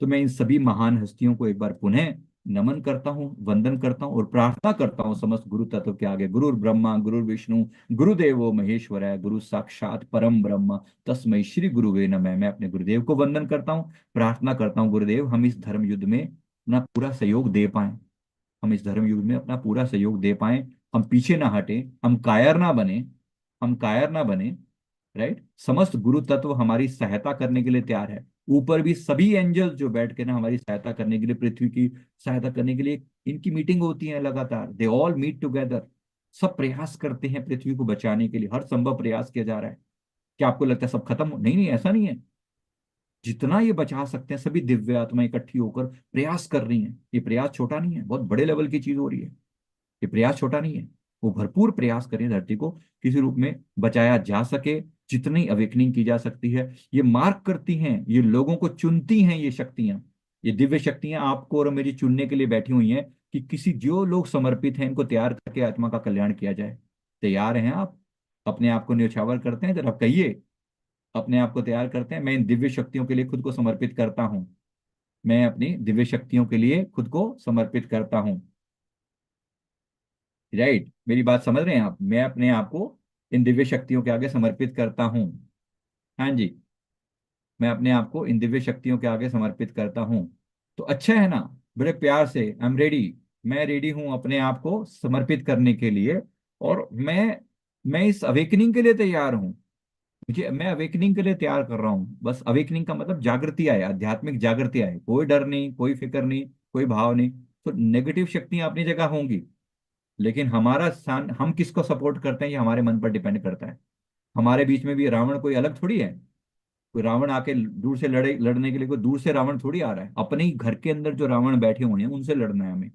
तो मैं इन सभी महान हस्तियों को एक बार पुनः नमन करता हूँ, वंदन करता हूँ और प्रार्थना करता हूँ समस्त गुरु तत्व के आगे। गुरु ब्रह्मा गुरु विष्णु गुरुदेवो महेश्वर है, गुरु साक्षात परम ब्रह्म तस्मै श्री गुरुवे नमः। मैं अपने गुरुदेव को वंदन करता हूँ, प्रार्थना करता हूँ गुरुदेव हम इस धर्म युद्ध में अपना पूरा सहयोग दे पाए। हम इस धर्म युद्ध में अपना पूरा सहयोग दे पाए। हम पीछे ना हटे, हम कायर ना बने, हम कायर ना बने। राइट। समस्त गुरु तत्व हमारी सहायता करने के लिए तैयार है। ऊपर भी सभी एंजल्स जो बैठ के ना हमारी सहायता करने के लिए, पृथ्वी की सहायता करने के लिए, इनकी मीटिंग होती है लगातार। They all meet together. सब प्रयास करते हैं पृथ्वी को बचाने के लिए, हर संभव प्रयास किया जा रहा है। क्या आपको लगता है सब खत्म नहीं, नहीं, ऐसा नहीं है। जितना ये बचा सकते हैं सभी दिव्य आत्मा इकट्ठी होकर प्रयास कर रही हैं। ये प्रयास छोटा नहीं है, बहुत बड़े लेवल की चीज हो रही है। ये प्रयास छोटा नहीं है। वो भरपूर प्रयास करें धरती को किसी रूप में बचाया जा सके। जितनी अवेकनिंग की जा सकती है, ये मार्क करती हैं, ये लोगों को चुनती हैं। ये शक्तियां, ये दिव्य शक्तियां आपको और मेरी चुनने के लिए बैठी हुई हैं कि किसी जो लोग समर्पित हैं इनको तैयार करके आत्मा का कल्याण किया जाए। तैयार हैं आप? अपने आप को न्यौछावर करते हैं? जरा कहिए। अपने आप को तैयार करते हैं? मैं इन दिव्य शक्तियों के लिए खुद को समर्पित करता हूँ। मैं अपनी दिव्य शक्तियों के लिए खुद को समर्पित करता हूँ। राइट। मेरी बात समझ रहे हैं आप? मैं अपने आप को इन दिव्य शक्तियों के आगे समर्पित करता हूँ। हाँ जी। मैं अपने आप को इन दिव्य शक्तियों के आगे समर्पित करता हूँ। तो अच्छा है ना? बड़े प्यार से आई एम रेडी। मैं रेडी हूँ अपने आप को समर्पित करने के लिए। और मैं इस अवेकनिंग के लिए तैयार हूँ। मैं अवेकनिंग के लिए तैयार कर रहा हूँ। बस अवेकनिंग का मतलब जागृति आए, आध्यात्मिक जागृति आए। कोई डर नहीं, कोई फिक्र नहीं, कोई भाव नहीं। तो नेगेटिव शक्तियां अपनी जगह होंगी, लेकिन हमारा स्थान, हम किसको सपोर्ट करते हैं, ये हमारे मन पर डिपेंड करता है। हमारे बीच में भी रावण कोई अलग थोड़ी है। कोई रावण आके दूर से लड़ने के लिए कोई दूर से रावण थोड़ी आ रहा है। अपने ही घर के अंदर जो रावण बैठे हुए हैं उनसे लड़ना है हमें।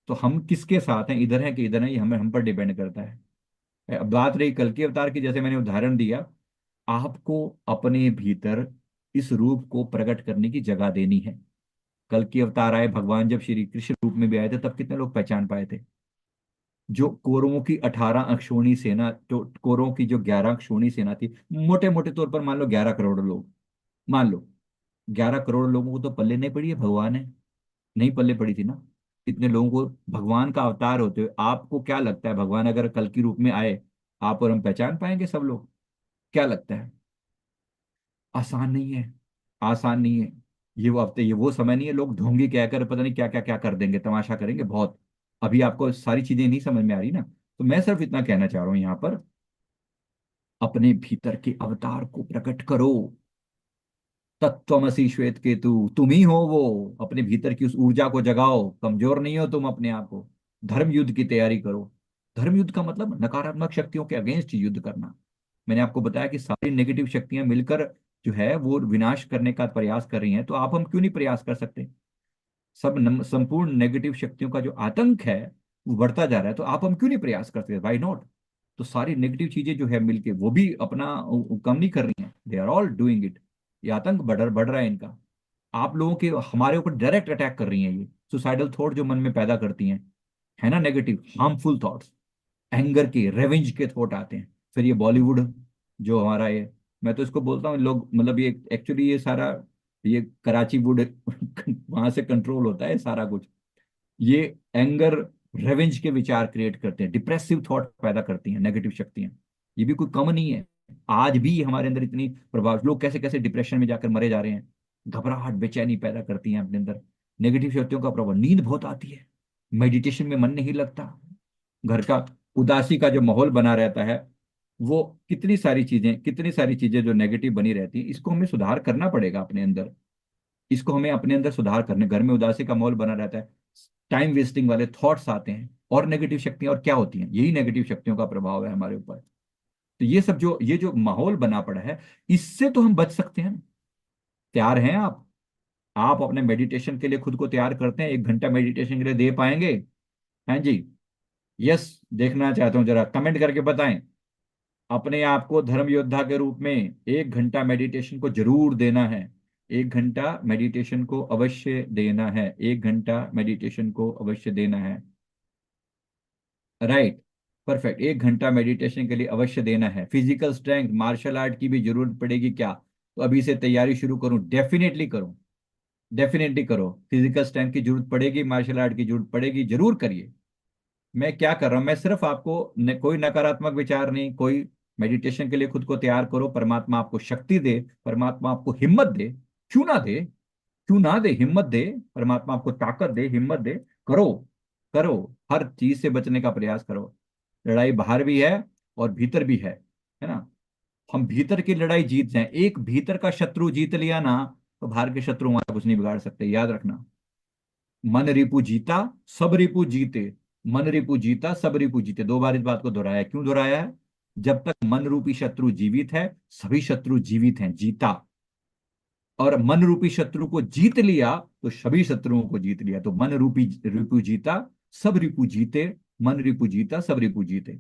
तो हम किसके साथ हैं, इधर है कि इधर है, ये हमें हम पर डिपेंड करता है। अब बात रही कल के अवतार की, जैसे मैंने उदाहरण दिया, आपको अपने भीतर इस रूप को प्रकट करने की जगह देनी है। कल की अवतार आए भगवान, जब श्री कृष्ण रूप में भी आए थे, तब कितने लोग पहचान पाए थे? जो कौरवों की 18 अक्षौणी सेना, तो कौरवों की जो 11 अक्षौणी सेना थी, मोटे मोटे तौर पर मान लो 11 करोड़ लोग, मान लो 11 करोड़ लोगों को तो पल्ले नहीं पड़ी है, भगवान है। नहीं पल्ले पड़ी थी ना। इतने लोगों को भगवान का अवतार होते हुए आपको क्या लगता है, भगवान अगर कल की रूप में आए, आप और हम पहचान पाएंगे सब लोग? क्या लगता है? आसान नहीं है। आसान नहीं है। ये वो हफ्ते, ये वो समय नहीं है लोग ढोंगी कहकर पता नहीं क्या क्या क्या कर देंगे, तमाशा करेंगे बहुत। अभी आपको सारी चीजें नहीं समझ में आ रही ना। तो मैं सिर्फ इतना कहना चाह रहा हूं यहाँ पर, अपने भीतर के अवतार को प्रकट करो। तत्वमसि श्वेत केतु, तुम ही हो वो। अपने भीतर की उस ऊर्जा को जगाओ, कमजोर नहीं हो तुम अपने आप को। धर्म युद्ध की तैयारी करो। धर्म युद्ध का मतलब नकारात्मक शक्तियों के अगेंस्ट युद्ध करना। मैंने आपको बताया कि सारी नेगेटिव शक्तियां मिलकर जो है वो विनाश करने का प्रयास कर रही हैं, तो आप हम क्यों नहीं प्रयास कर सकते? संपूर्ण नेगेटिव शक्तियों का जो आतंक है वो बढ़ता जा रहा है, तो आप हम क्यों नहीं प्रयास करते? Why not? तो सारी नेगेटिव चीजें जो है मिलके वो भी अपना कम नहीं कर रही हैं, they are all doing it. ये आतंक बढ़ रहा है इनका। आप लोगों के हमारे ऊपर डायरेक्ट अटैक कर रही हैं ये सुसाइडल थॉट जो मन में पैदा करती हैं, है ना, नेगेटिव हार्मफुल थॉट्स। एंगर के, रेवेंज के थॉट आते हैं। फिर ये बॉलीवुड जो हमारा ये, मैं तो इसको बोलता हूँ लोग, मतलब ये एक्चुअली ये सारा ये कराची वुड वहां से कंट्रोल होता है सारा कुछ। ये एंगर, रेवेंज के विचार क्रिएट करते हैं, डिप्रेसिव थॉट पैदा करती हैं नेगेटिव शक्तियां। ये भी कोई कम नहीं है। आज भी हमारे अंदर इतनी प्रभाव, लोग कैसे कैसे डिप्रेशन में जाकर मरे जा रहे हैं। घबराहट, बेचैनी पैदा करती हैं अपने अंदर नेगेटिव शक्तियों का प्रभाव। नींद बहुत आती है, मेडिटेशन में मन नहीं लगता, घर का उदासी का जो माहौल बना रहता है, वो कितनी सारी चीजें जो नेगेटिव बनी रहती हैं, इसको हमें सुधार करना पड़ेगा अपने अंदर। इसको हमें अपने अंदर सुधार करने, घर में उदासी का माहौल बना रहता है, टाइम वेस्टिंग वाले थॉट्स आते हैं, और नेगेटिव शक्तियां और क्या होती हैं, यही नेगेटिव शक्तियों का प्रभाव है हमारे ऊपर। तो ये जो माहौल बना पड़ा है, इससे तो हम बच सकते हैं। तैयार हैं आप अपने मेडिटेशन के लिए खुद को तैयार करते हैं? 1 घंटा मेडिटेशन के लिए दे पाएंगे? हैं जी? यस, देखना चाहता हूं, जरा कमेंट करके बताएं। अपने आप को धर्म योद्धा के रूप में 1 घंटा मेडिटेशन को जरूर देना है। 1 घंटा मेडिटेशन को अवश्य देना है। 1 घंटा मेडिटेशन को अवश्य देना है। Right, perfect. 1 घंटा मेडिटेशन के लिए अवश्य देना है। फिजिकल स्ट्रेंथ, मार्शल आर्ट की भी जरूरत पड़ेगी क्या? तो अभी से तैयारी शुरू करूं? डेफिनेटली करूं, डेफिनेटली करो। फिजिकल स्ट्रेंथ की जरूरत पड़ेगी, मार्शल आर्ट की जरूरत पड़ेगी, जरूर करिए। मैं क्या कर रहा हूं, मैं सिर्फ आपको कोई नकारात्मक विचार नहीं, कोई, मेडिटेशन के लिए खुद को तैयार करो। परमात्मा आपको शक्ति दे, परमात्मा आपको हिम्मत दे। क्यों ना दे, क्यों ना दे, हिम्मत दे। परमात्मा आपको ताकत दे, हिम्मत दे। करो, करो। हर चीज से बचने का प्रयास करो। लड़ाई बाहर भी है और भीतर भी है ना? हम भीतर की लड़ाई जीत जाएं, एक भीतर का शत्रु जीत लिया ना, तो बाहर के शत्रु हमारा कुछ नहीं बिगाड़ सकते, याद रखना। मन रिपु जीता, सब रिपु जीते। मन रिपु जीता, सब रिपु जीते, 2 बार इस बात को दोहराया। क्यों दोहराया है? जब तक मन रूपी शत्रु जीवित है, सभी शत्रु जीवित हैं, जीता। और मन रूपी शत्रु को जीत लिया तो सभी शत्रुओं को जीत लिया। तो मन रूपी रिपु जीता, सब रिपु जीते। मन रिपु जीता, सब रिपु जीते।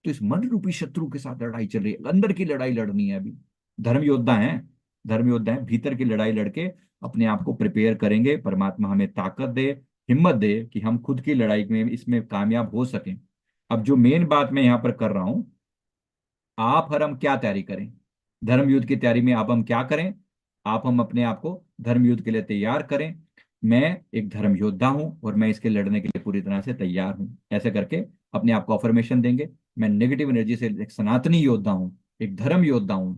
तो इस मन रूपी शत्रु के साथ लड़ाई चल रही है, अंदर की लड़ाई लड़नी है अभी। धर्म योद्धा हैं, धर्म योद्धा हैं, भीतर की लड़ाई लड़के अपने आप को प्रिपेयर करेंगे। परमात्मा हमें ताकत दे, हिम्मत दे कि हम खुद की लड़ाई में इसमें कामयाब हो सकें। अब जो मेन बात मैं यहां पर कर रहा हूं, आप और हम क्या तैयारी करें? धर्म युद्ध की तैयारी में आप हम क्या करें? आप हम अपने आप को धर्म युद्ध के लिए तैयार करें। मैं एक धर्म योद्धा हूं और मैं इसके लड़ने के लिए पूरी तरह से तैयार हूं। ऐसे करके अपने आप को अफर्मेशन देंगे। मैं नेगेटिव एनर्जी से एक सनातनी योद्धा हूं, एक धर्म योद्धा हूं।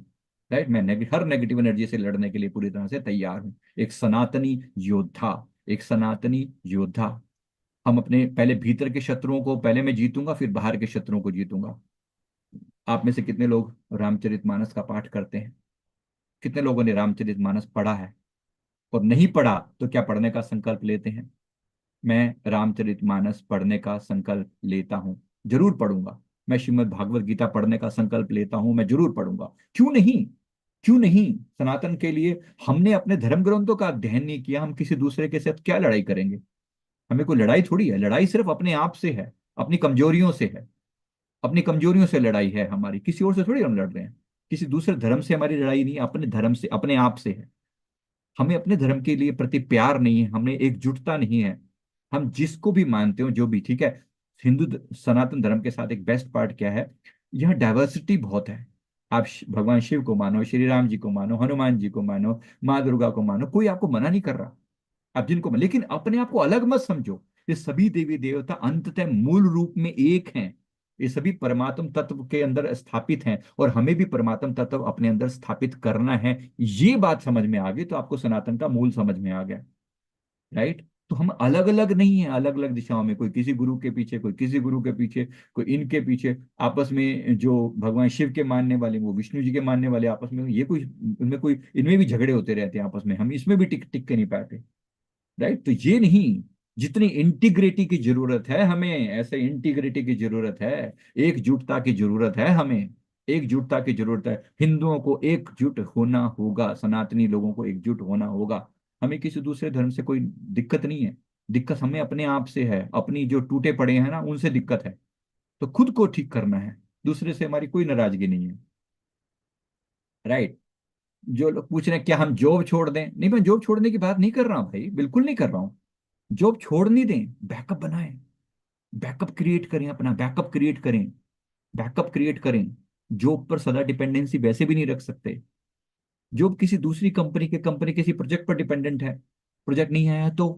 राइट, मैं हर नेगेटिव एनर्जी से लड़ने के लिए पूरी तरह से तैयार हूं। एक सनातनी योद्धा, एक सनातनी योद्धा। हम अपने पहले भीतर के शत्रुओं को पहले मैं जीतूंगा, फिर बाहर के शत्रुओं को जीतूंगा। आप में से कितने लोग रामचरितमानस का पाठ करते हैं? कितने लोगों ने रामचरितमानस पढ़ा है? और नहीं पढ़ा तो क्या पढ़ने का संकल्प लेते हैं? मैं रामचरितमानस पढ़ने का संकल्प लेता हूं, जरूर पढ़ूंगा। मैं श्रीमद् भागवत गीता पढ़ने का संकल्प लेता हूं, मैं जरूर पढ़ूंगा। क्यों नहीं, क्यों नहीं? सनातन के लिए हमने अपने धर्म ग्रंथों का अध्ययन नहीं किया, हम किसी दूसरे के साथ क्या लड़ाई करेंगे? हमें कोई लड़ाई थोड़ी है, लड़ाई सिर्फ अपने आप से है, अपनी कमजोरियों से है। अपनी कमजोरियों से लड़ाई है हमारी, किसी और से थोड़ी हम लड़ रहे हैं। किसी दूसरे धर्म से हमारी लड़ाई नहीं है, अपने धर्म से, अपने आप से है। हमें अपने धर्म के लिए प्रति प्यार नहीं है, हमें एकजुटता नहीं है। हम जिसको भी मानते हो, जो भी, ठीक है। सनातन धर्म के साथ एक बेस्ट पार्ट क्या है? यहाँ डाइवर्सिटी बहुत है। आप भगवान शिव को मानो, श्री राम जी को मानो, हनुमान जी को मानो, माँ दुर्गा को मानो, कोई आपको मना नहीं कर रहा। आप जिनको, लेकिन अपने आप को अलग मत समझो। ये सभी देवी देवता अंततः मूल रूप में एक हैं। ये सभी परमात्म तत्व के अंदर स्थापित हैं, और हमें भी परमात्म तत्व अपने अंदर स्थापित करना है। ये बात समझ में आ गई तो आपको सनातन का मूल समझ में आ गया। राइट? तो हम अलग अलग नहीं है, अलग अलग दिशाओं में, कोई किसी गुरु के पीछे, कोई किसी गुरु के पीछे, कोई इनके पीछे। आपस में जो भगवान शिव के मानने वाले, वो विष्णु जी के मानने वाले, आपस में ये कोई, इनमें कोई, इनमें भी झगड़े होते रहते हैं आपस में, हम इसमें भी टिक टिक के नहीं पाते। राइट? तो ये नहीं, जितनी इंटीग्रिटी की जरूरत है हमें, ऐसे इंटीग्रिटी की जरूरत है, एकजुटता की जरूरत है हमें। एकजुटता की जरूरत है, हिंदुओं को एकजुट होना होगा, सनातनी लोगों को एकजुट होना होगा। हमें किसी दूसरे धर्म से कोई दिक्कत नहीं है। दिक्कत हमें अपने आप से है, अपनी जो टूटे पड़े हैं ना, उनसे दिक्कत है। तो खुद को ठीक करना है, दूसरे से हमारी कोई नाराजगी नहीं है। राइट? जो लोग पूछ रहे हैं क्या हम जॉब छोड़ दें, नहीं, मैं जॉब छोड़ने की बात नहीं कर रहा हूं भाई, बिल्कुल नहीं कर रहा हूं। जॉब छोड़ नहीं दें, बैकअप बनाएं। बैकअप क्रिएट करें, अपना बैकअप क्रिएट करें, बैकअप क्रिएट करें। जॉब पर सदा डिपेंडेंसी वैसे भी नहीं रख सकते। जो किसी दूसरी कंपनी किसी प्रोजेक्ट पर डिपेंडेंट है, प्रोजेक्ट नहीं आया तो,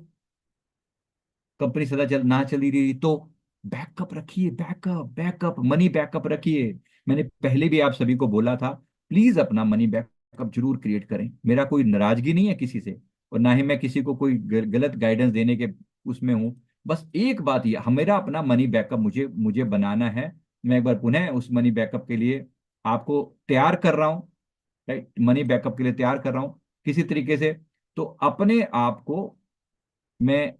कंपनी सदा चल ना चली रही तो, बैकअप रखिए, बैकअप बैकअप मनी बैकअप रखिए। मैंने पहले भी आप सभी को बोला था, प्लीज अपना मनी बैकअप जरूर क्रिएट करें। मेरा कोई नाराजगी नहीं है किसी से, और ना ही मैं किसी को कोई गलत गाइडेंस देने के उसमें हूँ। बस एक बात ये, मेरा अपना मनी बैकअप मुझे मुझे बनाना है। मैं एक बार पुनः उस मनी बैकअप के लिए आपको तैयार कर रहा हूँ, राइट, मनी बैकअप के लिए तैयार कर रहा हूँ किसी तरीके से। तो अपने आप को मैं,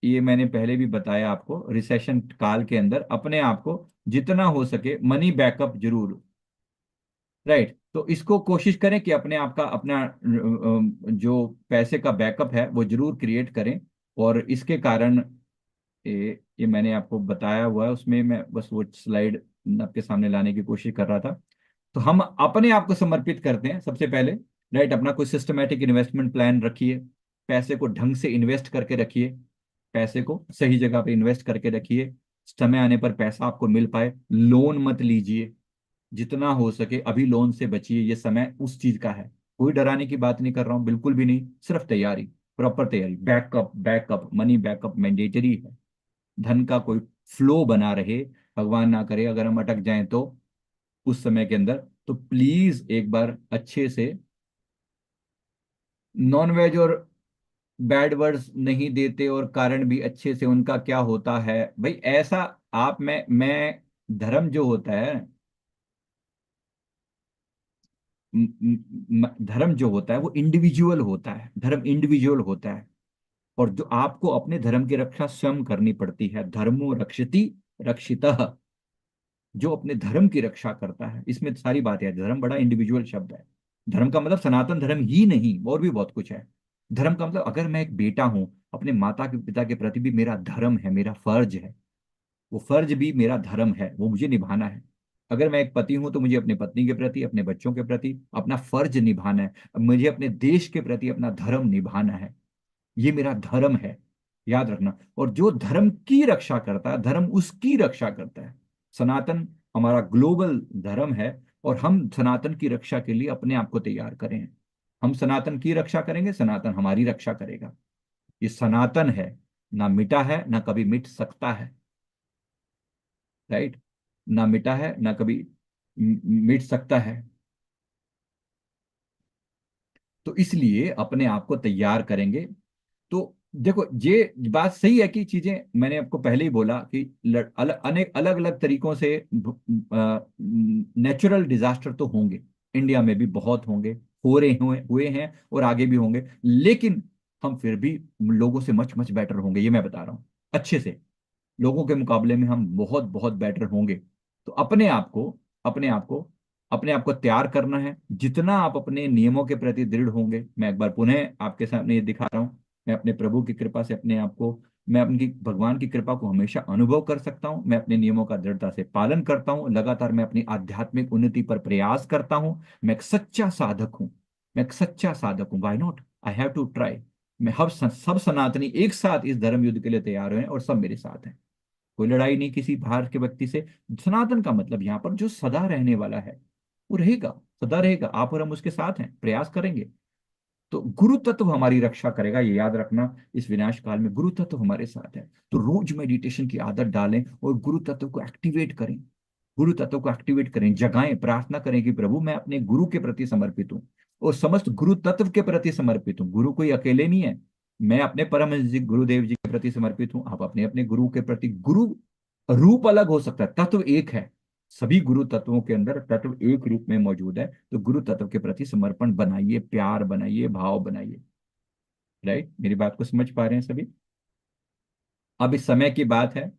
ये मैंने पहले भी बताया आपको, रिसेशन काल के अंदर अपने आप को जितना हो सके मनी बैकअप जरूर, राइट। तो इसको कोशिश करें कि अपने आप का अपना जो पैसे का बैकअप है वो जरूर क्रिएट करें। और इसके कारण ये मैंने आपको बताया हुआ है, उसमें मैं बस वो स्लाइड आपके सामने लाने की कोशिश कर रहा था। तो हम अपने आप को समर्पित करते हैं सबसे पहले, राइट। अपना कोई सिस्टमेटिक इन्वेस्टमेंट प्लान रखिए, पैसे को ढंग से इन्वेस्ट करके रखिए, पैसे को सही जगह पे इन्वेस्ट करके रखिए, समय आने पर पैसा आपको मिल पाए। लोन मत लीजिए, जितना हो सके अभी लोन से बचिए, ये समय उस चीज का है। कोई डराने की बात नहीं कर रहा हूं, बिल्कुल भी नहीं, सिर्फ तैयारी, प्रॉपर तैयारी। Backup backup money backup mandatory है। धन का कोई फ्लो बना रहे, भगवान ना करे अगर हम अटक जाएं तो उस समय के अंदर, तो प्लीज एक बार अच्छे से, नॉन वेज और बैड वर्ड्स नहीं देते, और कारण भी अच्छे से उनका क्या होता है भाई ऐसा। आप मैं धर्म जो होता है, धर्म जो होता है वो इंडिविजुअल होता है, धर्म इंडिविजुअल होता है। और जो आपको अपने धर्म की रक्षा स्वयं करनी पड़ती है। धर्मो रक्षति रक्षितः, जो अपने धर्म की रक्षा करता है, इसमें सारी बात है। धर्म बड़ा इंडिविजुअल शब्द है। धर्म का मतलब सनातन धर्म ही नहीं, और भी बहुत कुछ है। धर्म का मतलब, अगर मैं एक बेटा हूं, अपने माता के पिता के प्रति भी मेरा धर्म है, मेरा फर्ज है। वो फर्ज भी मेरा धर्म है, वो मुझे निभाना है। अगर मैं एक पति हूं तो मुझे अपने पत्नी के प्रति, अपने बच्चों के प्रति अपना फर्ज निभाना है। मुझे अपने देश के प्रति अपना धर्म निभाना है। ये मेरा धर्म है, याद रखना। और जो धर्म की रक्षा करता है, धर्म उसकी रक्षा करता है। सनातन हमारा ग्लोबल धर्म है, और हम सनातन की रक्षा के लिए अपने आप को तैयार करें। हम सनातन की रक्षा करेंगे, सनातन हमारी रक्षा करेगा। ये सनातन है, ना मिटा है ना कभी मिट सकता है, राइट। ना मिटा है ना कभी मिट सकता है। तो इसलिए अपने आप को तैयार करेंगे। तो देखो, ये बात सही है कि चीजें, मैंने आपको पहले ही बोला कि अलग अनेक अलग अलग तरीकों से नेचुरल डिजास्टर तो होंगे, इंडिया में भी बहुत होंगे, हो रहे हुए हैं और आगे भी होंगे। लेकिन हम फिर भी लोगों से मच मच बेटर होंगे, ये मैं बता रहा हूँ। अच्छे से लोगों के मुकाबले में हम बहुत बहुत बेटर होंगे। तो अपने आप को तैयार करना है। जितना आप अपने नियमों के प्रति दृढ़ होंगे, मैं एक बार पुनः आपके सामने ये दिखा रहा हूँ, मैं अपने प्रभु की कृपा से अपने आप को, मैं अपनी भगवान की कृपा को हमेशा अनुभव कर सकता हूँ। मैं अपने नियमों का दृढ़ता से पालन करता हूँ, लगातार मैं अपनी आध्यात्मिक उन्नति पर प्रयास करता हूँ। मैं एक सच्चा साधक हूँ, मैं एक सच्चा साधक हूँ। Why not, I have to try. मैं हर सब सनातनी एक साथ इस धर्म युद्ध के लिए तैयार हुए हैं, और सब मेरे साथ हैं। कोई लड़ाई नहीं किसी बाहर के व्यक्ति से। सनातन का मतलब यहाँ पर जो सदा रहने वाला है, वो रहेगा, सदा रहेगा। आप और हम उसके साथ हैं, प्रयास करेंगे। तो गुरु तत्व हमारी रक्षा करेगा, ये याद रखना। इस विनाश काल में गुरु तत्व हमारे साथ है। तो रोज मेडिटेशन की आदत डालें और गुरु तत्व को एक्टिवेट करें। गुरु तत्व को एक्टिवेट करें, जगाएं, प्रार्थना करें कि प्रभु मैं अपने गुरु के प्रति समर्पित हूँ, और समस्त गुरु तत्व के प्रति समर्पित हूँ। गुरु कोई अकेले नहीं है। मैं अपने परमहंस जी गुरुदेव जी के प्रति समर्पित हूँ, आप अपने अपने गुरु के प्रति। गुरु रूप अलग हो सकता है, तत्व एक है। सभी गुरु तत्वों के अंदर तत्व एक रूप में मौजूद है। तो गुरु तत्व के प्रति समर्पण बनाइए, प्यार बनाइए, भाव बनाइए। राइट, मेरी बात को समझ पा रहे हैं सभी? अब इस समय की बात है,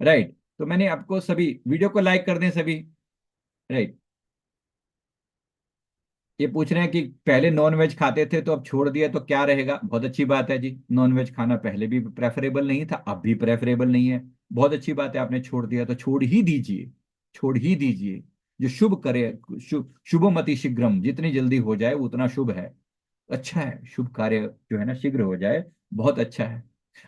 राइट। तो मैंने आपको सभी वीडियो को लाइक कर दें सभी, राइट। ये पूछ रहे हैं कि पहले नॉन वेज खाते थे तो अब छोड़ दिया तो क्या रहेगा। बहुत अच्छी बात है जी, नॉन वेज खाना पहले भी प्रेफरेबल नहीं था, अब भी प्रेफरेबल नहीं है। बहुत अच्छी बात है, आपने छोड़ दिया तो छोड़ ही दीजिए, छोड़ ही दीजिए। जो शुभ करे, शुभमति शीघ्रम, जितनी जल्दी हो जाए उतना शुभ है, अच्छा है। शुभ कार्य जो है ना शीघ्र हो जाए, बहुत अच्छा है।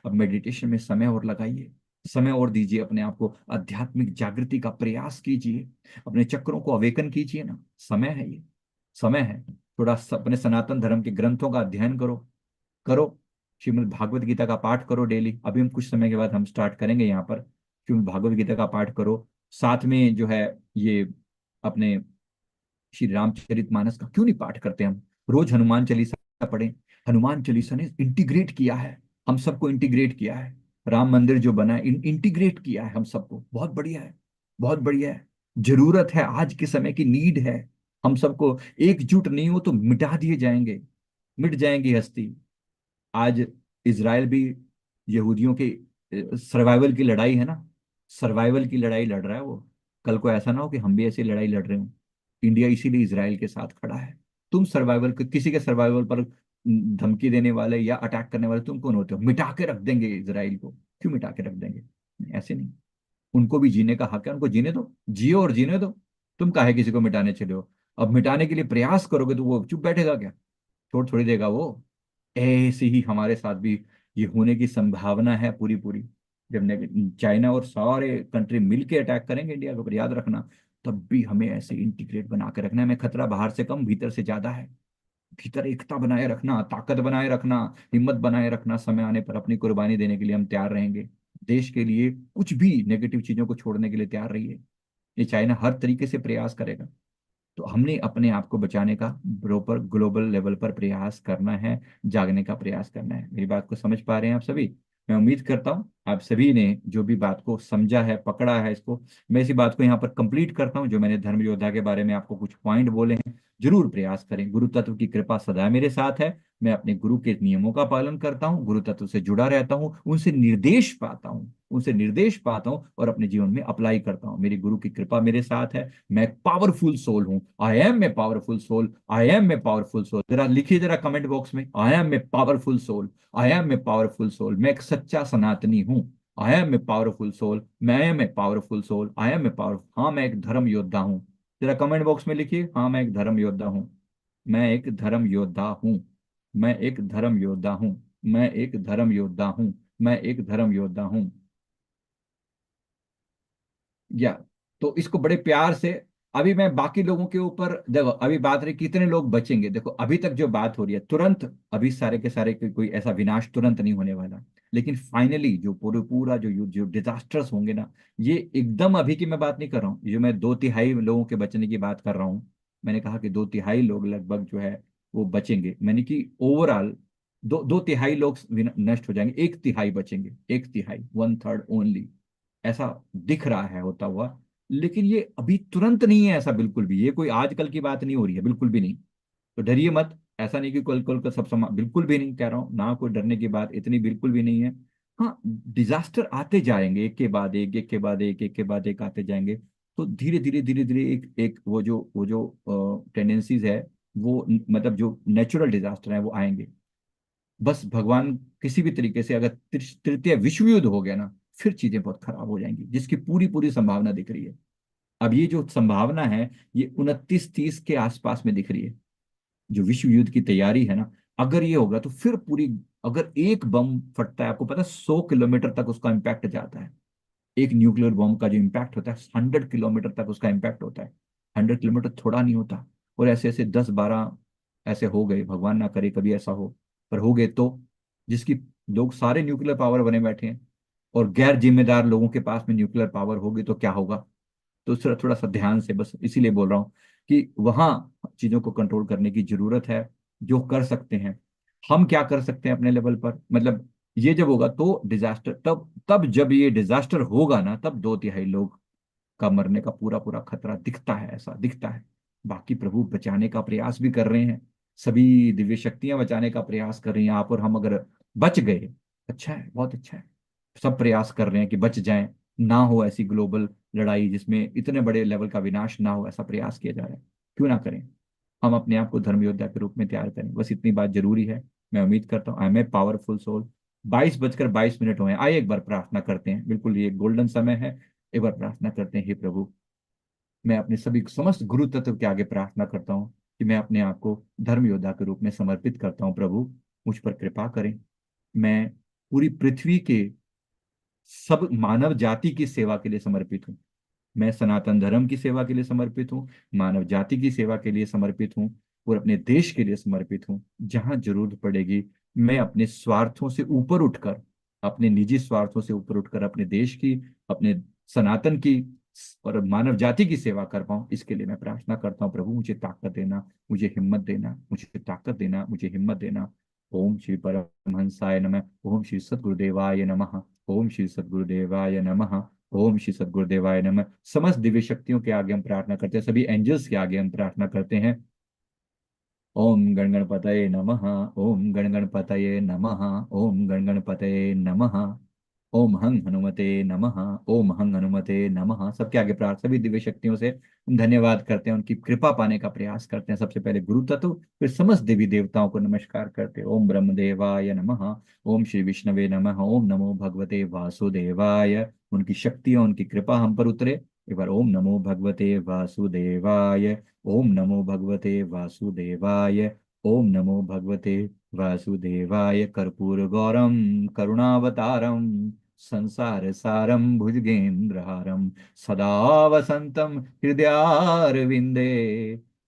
अब मेडिटेशन में समय और लगाइए, समय और दीजिए अपने आप को, आध्यात्मिक जागृति का प्रयास कीजिए, अपने चक्रों को अवेकन कीजिए ना। समय है ये, समय है। थोड़ा अपने सनातन धर्म के ग्रंथों का अध्ययन करो। करो, श्रीमद् भागवत गीता का पाठ करो डेली। अभी हम कुछ समय के बाद हम स्टार्ट करेंगे यहाँ पर, श्रीमद् भागवत गीता का पाठ करो। साथ में जो है ये अपने श्री रामचरितमानस का क्यों नहीं पाठ करते हम? रोज हनुमान चालीसा पढ़ें। हनुमान चालीसा ने इंटीग्रेट किया है, हम सबको इंटीग्रेट किया है। राम मंदिर जो बना है इंटीग्रेट किया है हम सबको। बहुत बढ़िया है, बहुत बढ़िया है। जरूरत है, आज के समय की नीड है। हम सबको एकजुट नहीं हो तो मिटा दिए जाएंगे, मिट जाएंगी हस्ती। आज इजराइल भी यहूदियों के सर्वाइवल की लड़ाई है ना, सर्वाइवल की लड़ाई लड़ रहा है वो। कल को ऐसा ना हो कि हम भी ऐसी लड़ाई लड़ रहे हो। इंडिया इसीलिए इसराइल के साथ खड़ा है। तुम सर्वाइवल, किसी के सर्वाइवल पर धमकी देने वाले या अटैक करने वाले तुम कौन होते हो? मिटा के रख देंगे इसराइल को। क्यों मिटा के रख देंगे? ऐसे नहीं। उनको भी जीने का हक है, उनको जीने दो, जियो और जीने दो। तुम काहे किसी को मिटाने चले हो? अब मिटाने के लिए प्रयास करोगे तो वो चुप बैठेगा क्या? छोड़ थोड़ी देगा वो। ऐसे ही हमारे साथ भी ये होने की संभावना है पूरी पूरी। जब चाइना और सारे कंट्री मिलके अटैक करेंगे इंडिया के ऊपर, याद रखना, तब भी हमें ऐसे इंटीग्रेट बना के रखना है। हमें खतरा बाहर से कम, भीतर से ज्यादा है। भीतर एकता बनाए रखना, ताकत बनाए रखना, हिम्मत बनाए रखना। समय आने पर अपनी कुर्बानी देने के लिए हम तैयार रहेंगे। देश के लिए कुछ भी नेगेटिव चीजों को छोड़ने के लिए तैयार रहिए। ये चाइना हर तरीके से प्रयास करेगा। तो हमने अपने आप को बचाने का प्रॉपर ग्लोबल लेवल पर प्रयास करना है, जागने का प्रयास करना है। मेरी बात को समझ पा रहे हैं आप सभी? मैं उम्मीद करता हूँ आप सभी ने जो भी बात को समझा है, पकड़ा है इसको। मैं इसी बात को यहाँ पर कंप्लीट करता हूँ। जो मैंने धर्म योद्धा के बारे में आपको कुछ पॉइंट बोले हैं, जरूर प्रयास करें। गुरु तत्व की कृपा सदा मेरे साथ है। मैं अपने गुरु के नियमों का पालन करता हूँ, गुरु तत्व से जुड़ा रहता हूँ, उनसे निर्देश पाता हूँ, उनसे निर्देश पाता हूँ और अपने जीवन में अप्लाई करता हूँ। मेरी गुरु की कृपा मेरे साथ है। मैं एक पावरफुल सोल हूँ। I am a powerful soul, I am a powerful soul. जरा लिखिए जरा कमेंट बॉक्स में, I am a powerful soul, I am a powerful soul. मैं एक सच्चा सनातनी हूँ। I am a powerful soul, मैं am a powerful soul, I am a power, हाँ मैं एक धर्म योद्धा हूँ। जरा कमेंट बॉक्स में लिखिए, हाँ मैं एक धर्म योद्धा हूँ। मैं एक धर्म योद्धा हूँ। मैं एक धर्म योद्धा हूँ। मैं एक धर्म योद्धा हूँ। मैं एक धर्म योद्धा हूँ। या तो इसको बड़े प्यार से। अभी मैं बाकी लोगों के ऊपर देखो, अभी बात रही कितने लोग बचेंगे। देखो अभी तक जो बात हो रही है तुरंत, अभी सारे के सारे कोई ऐसा विनाश तुरंत नहीं होने वाला। लेकिन फाइनली जो पूरा पूरा जो जो डिजास्टर्स होंगे ना, ये एकदम अभी की मैं बात नहीं कर रहा हूँ। जो मैं 2/3 लोगों के बचने की बात कर रहा हूँ। मैंने कहा कि 2/3 लोग लगभग जो है वो बचेंगे। मैंने कि ओवरऑल 2/3 लोग नष्ट हो जाएंगे, 1/3 बचेंगे, 1/3, 1/3 ओनली। ऐसा दिख रहा है होता हुआ। लेकिन ये अभी तुरंत नहीं है ऐसा, बिल्कुल भी। ये कोई आजकल की बात नहीं हो रही है, बिल्कुल भी नहीं। तो डरिए मत। ऐसा नहीं कि कल कल का सब समा, बिल्कुल भी नहीं कह रहा हूँ ना, कोई डरने की बात इतनी बिल्कुल भी नहीं है। हाँ, डिजास्टर आते जाएंगे, एक के बाद एक, एक के बाद एक, एक के बाद एक आते जाएंगे। तो धीरे धीरे धीरे धीरे एक एक वो जो टेंडेंसीज है, वो मतलब जो नेचुरल डिजास्टर है वो आएंगे। बस भगवान किसी भी तरीके से, अगर तृतीय विश्व युद्ध हो गया ना, फिर चीजें बहुत खराब हो जाएंगी, जिसकी पूरी पूरी संभावना दिख रही है। अब ये जो संभावना है, ये 29-30 के आसपास में दिख रही है। जो विश्व युद्ध की तैयारी है ना, अगर ये होगा तो फिर पूरी, अगर एक बम फटता है, आपको पता है 100 किलोमीटर तक उसका इम्पैक्ट जाता है। एक न्यूक्लियर बॉम्ब का जो इम्पैक्ट होता है, 100 किलोमीटर तक उसका इम्पैक्ट होता है। 100 किलोमीटर थोड़ा नहीं होता। और ऐसे ऐसे 10-12 ऐसे हो गए, भगवान ना करे कभी ऐसा हो, पर हो गए तो, जिसकी लोग सारे न्यूक्लियर पावर बने बैठे हैं, और गैर जिम्मेदार लोगों के पास में न्यूक्लियर पावर होगी तो क्या होगा? तो थोड़ा थोड़ा सा ध्यान से, बस इसीलिए बोल रहा हूँ कि वहां चीजों को कंट्रोल करने की जरूरत है। जो कर सकते हैं, हम क्या कर सकते हैं अपने लेवल पर, मतलब ये जब होगा तो डिजास्टर, तब तब जब ये डिजास्टर होगा ना, तब 2/3 लोग का मरने का पूरा पूरा खतरा दिखता है, ऐसा दिखता है। बाकी प्रभु बचाने का प्रयास भी कर रहे हैं। सभी दिव्य शक्तियां बचाने का प्रयास कर रही हैं। आप और हम अगर बच गए, अच्छा है, बहुत अच्छा है। सब प्रयास कर रहे हैं कि बच जाएं, ना हो ऐसी ग्लोबल लड़ाई जिसमें इतने बड़े लेवल का विनाश ना हो, ऐसा प्रयास किया जा रहा है। क्यों ना करें? हम अपने आप को धर्म योद्धा के रूप में तैयार करें, बस इतनी बात जरूरी है। मैं उम्मीद करता हूँ I am a powerful soul. 22:22 हुए हैं। आइए एक बार प्रार्थना करते हैं, बिल्कुल ये गोल्डन समय है। एक बार प्रार्थना करते हैं। हे प्रभु, मैं अपने सभी समस्त गुरु तत्व के आगे प्रार्थना करता हूँ कि मैं अपने आप को धर्म योद्धा के रूप में समर्पित करता हूँ। प्रभु, मुझ पर कृपा करें। मैं पूरी पृथ्वी के सब मानव जाति की सेवा के लिए समर्पित हूँ। मैं सनातन धर्म की सेवा के लिए समर्पित हूँ, मानव जाति की सेवा के लिए समर्पित हूँ। और अपने देश के लिए समर्पित हूँ। जहां जरूरत पड़ेगी मैं अपने स्वार्थों से ऊपर उठकर, अपने निजी स्वार्थों से ऊपर उठकर अपने देश की, अपने सनातन की और मानव जाति की सेवा कर पाऊं, इसके लिए मैं प्रार्थना करता हूँ। प्रभु मुझे ताकत देना, मुझे हिम्मत देना, मुझे ताकत देना, मुझे हिम्मत देना। ओम श्री परमहंसाय नमः। ओम श्री सद्गुरुदेवाय नमः। ओम श्री सद्गुरुदेवाय नमः। ओम श्री सद्गुरुदेवाय नमः। समस्त दिव्य शक्तियों के आगे हम प्रार्थना करते हैं, सभी एंजल्स के आगे हम प्रार्थना करते हैं। ओम गण गणपतये नमः। ओम गण गणपतये नमः। ओम गण गणपतये नमः। ओम हंग हनुमते नमः। ओम हंग हनुमते नमः। सबके आगे प्रार्थना, सभी दिव्य शक्तियों से हम धन्यवाद करते हैं, उनकी कृपा पाने का प्रयास करते हैं। सबसे पहले गुरु तत्व, फिर समस्त देवी देवताओं को नमस्कार करते हैं। ओम ब्रह्मदेवाय नमः। ओम श्री विष्णवे नमः। ओम नमो भगवते वासुदेवाय। उनकी शक्तियां, उनकी कृपा हम पर उतरे। एक बार ओम नमो भगवते वासुदेवाय। ओम नमो भगवते वासुदेवाय। ओम नमो भगवते वासुदेवाय। कर्पूर गौरम करुणावतारम संसार सारम भुजगेन्द्रहारम सदा वसंतम हृदयारविंदे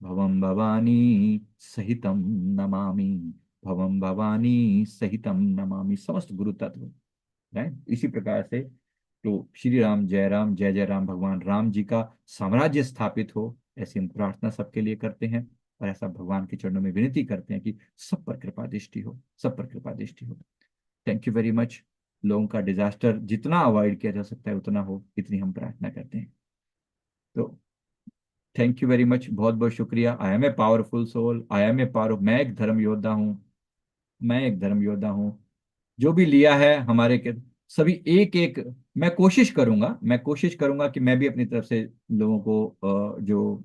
भवम भवानी सहितम नमामि। भवम भवानी सहितम नमामि। समस्त गुरु तत्व, राइट, इसी प्रकार से तो श्री राम जय राम, जय जय राम, भगवान राम जी का साम्राज्य स्थापित हो, ऐसी हम प्रार्थना सबके लिए करते हैं। और ऐसा भगवान के चरणों में विनती करते हैं कि सब पर कृपा दृष्टि हो, सब पर कृपा दृष्टि हो। Thank you very much. लोगों का डिजास्टर जितना अवॉइड किया जा सकता है उतना हो, इतनी हम प्रार्थना करते हैं। तो थैंक यू वेरी मच, बहुत बहुत शुक्रिया। I am a powerful soul, I am a power, मैं एक धर्म योद्धा हूँ, मैं एक धर्म योद्धा हूँ। जो भी लिया है हमारे के सभी एक एक, मैं कोशिश करूंगा कि मैं भी अपनी तरफ से लोगों को जो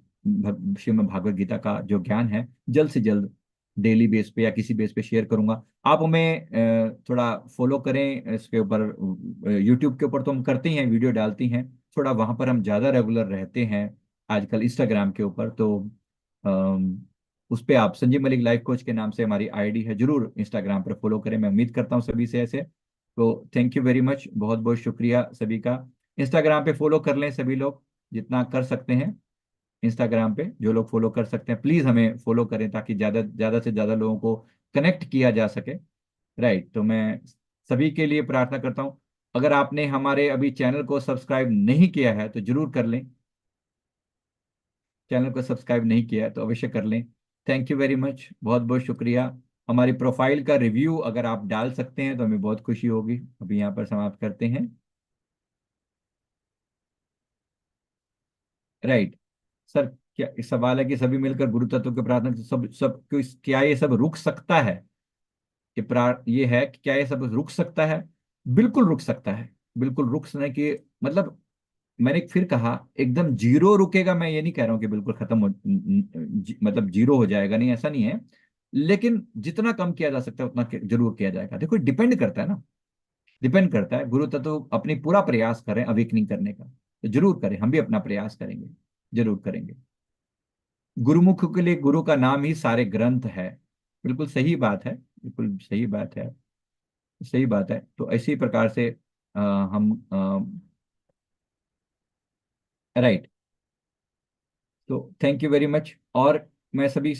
श्रीमद् भागवत गीता का जो ज्ञान है जल्द से जल्द डेली बेस पे या किसी बेस पे शेयर करूंगा। आप हमें थोड़ा फॉलो करें इसके ऊपर, यूट्यूब के ऊपर तो हम करते ही हैं, वीडियो डालती हैं, थोड़ा वहां पर हम ज़्यादा रेगुलर रहते हैं आजकल इंस्टाग्राम के ऊपर। तो उस पे आप संजीव मलिक लाइफ कोच के नाम से हमारी आईडी है, जरूर इंस्टाग्राम पर फॉलो करें। मैं उम्मीद करता हूँ सभी से ऐसे। तो थैंक यू वेरी मच, बहुत बहुत शुक्रिया सभी का। इंस्टाग्राम पे फॉलो कर लें सभी लोग, जितना कर सकते हैं। इंस्टाग्राम पे जो लोग फॉलो कर सकते हैं प्लीज हमें फॉलो करें, ताकि ज्यादा से ज्यादा लोगों को कनेक्ट किया जा सके। राइट, तो मैं सभी के लिए प्रार्थना करता हूँ। अगर आपने हमारे अभी चैनल को सब्सक्राइब नहीं किया है तो जरूर कर लें, चैनल को सब्सक्राइब नहीं किया है तो अवश्य कर लें। थैंक यू वेरी मच, बहुत बहुत शुक्रिया। हमारी प्रोफाइल का रिव्यू अगर आप डाल सकते हैं तो हमें बहुत खुशी होगी। अभी यहाँ पर समाप्त करते हैं। राइट सर, क्या इस सवाल है कि सभी मिलकर गुरु तत्व के प्रार्थना सब सब क्या ये सब रुक सकता है? ये है कि क्या ये सब रुक सकता है? बिल्कुल रुक सकता है, बिल्कुल रुक सकने की मतलब, मैंने फिर कहा एकदम जीरो रुकेगा, मैं ये नहीं कह रहा हूं कि बिल्कुल खत्म हो, मतलब जीरो हो जाएगा, नहीं ऐसा नहीं है। लेकिन जितना कम किया जा सकता है उतना जरूर किया जाएगा। देखो डिपेंड करता है ना, डिपेंड करता है। गुरु तत्व अपनी पूरा प्रयास करें अवेकनिंग करने का, तो जरूर करें, हम भी अपना प्रयास करेंगे, जरूर करेंगे। गुरुमुख के लिए गुरु का नाम ही सारे ग्रंथ है। बिल्कुल सही बात है, बिल्कुल सही बात है, सही बात है। तो इसी प्रकार से हम राइट, तो थैंक यू वेरी मच। और मैं सभी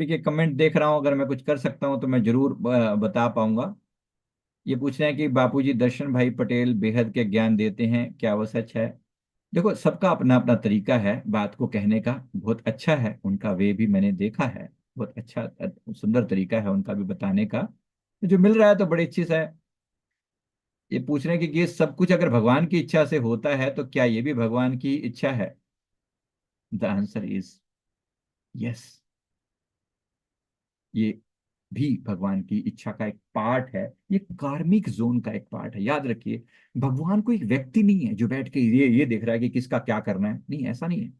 के कमेंट देख रहा हूं, अगर मैं कुछ कर सकता हूं तो मैं जरूर बता पाऊंगा। ये पूछ रहे हैं कि बापूजी दर्शन भाई पटेल बेहद के ज्ञान देते हैं, क्या वो सच है? देखो, सबका अपना अपना तरीका है बात को कहने का, बहुत अच्छा है उनका वे भी, मैंने देखा है, बहुत अच्छा सुंदर तरीका है उनका भी बताने का। जो मिल रहा है तो बड़ी अच्छी सा है। ये पूछ रहे हैं कि ये सब कुछ अगर भगवान की इच्छा से होता है तो क्या ये भी भगवान की इच्छा है? द आंसर इज यस, ये भी भगवान की इच्छा का एक पार्ट है। ये कार्मिक जोन का एक पार्ट है, याद रखिए। भगवान कोई एक व्यक्ति नहीं है जो बैठ के ये देख रहा है कि किसका क्या करना है, नहीं, ऐसा नहीं है।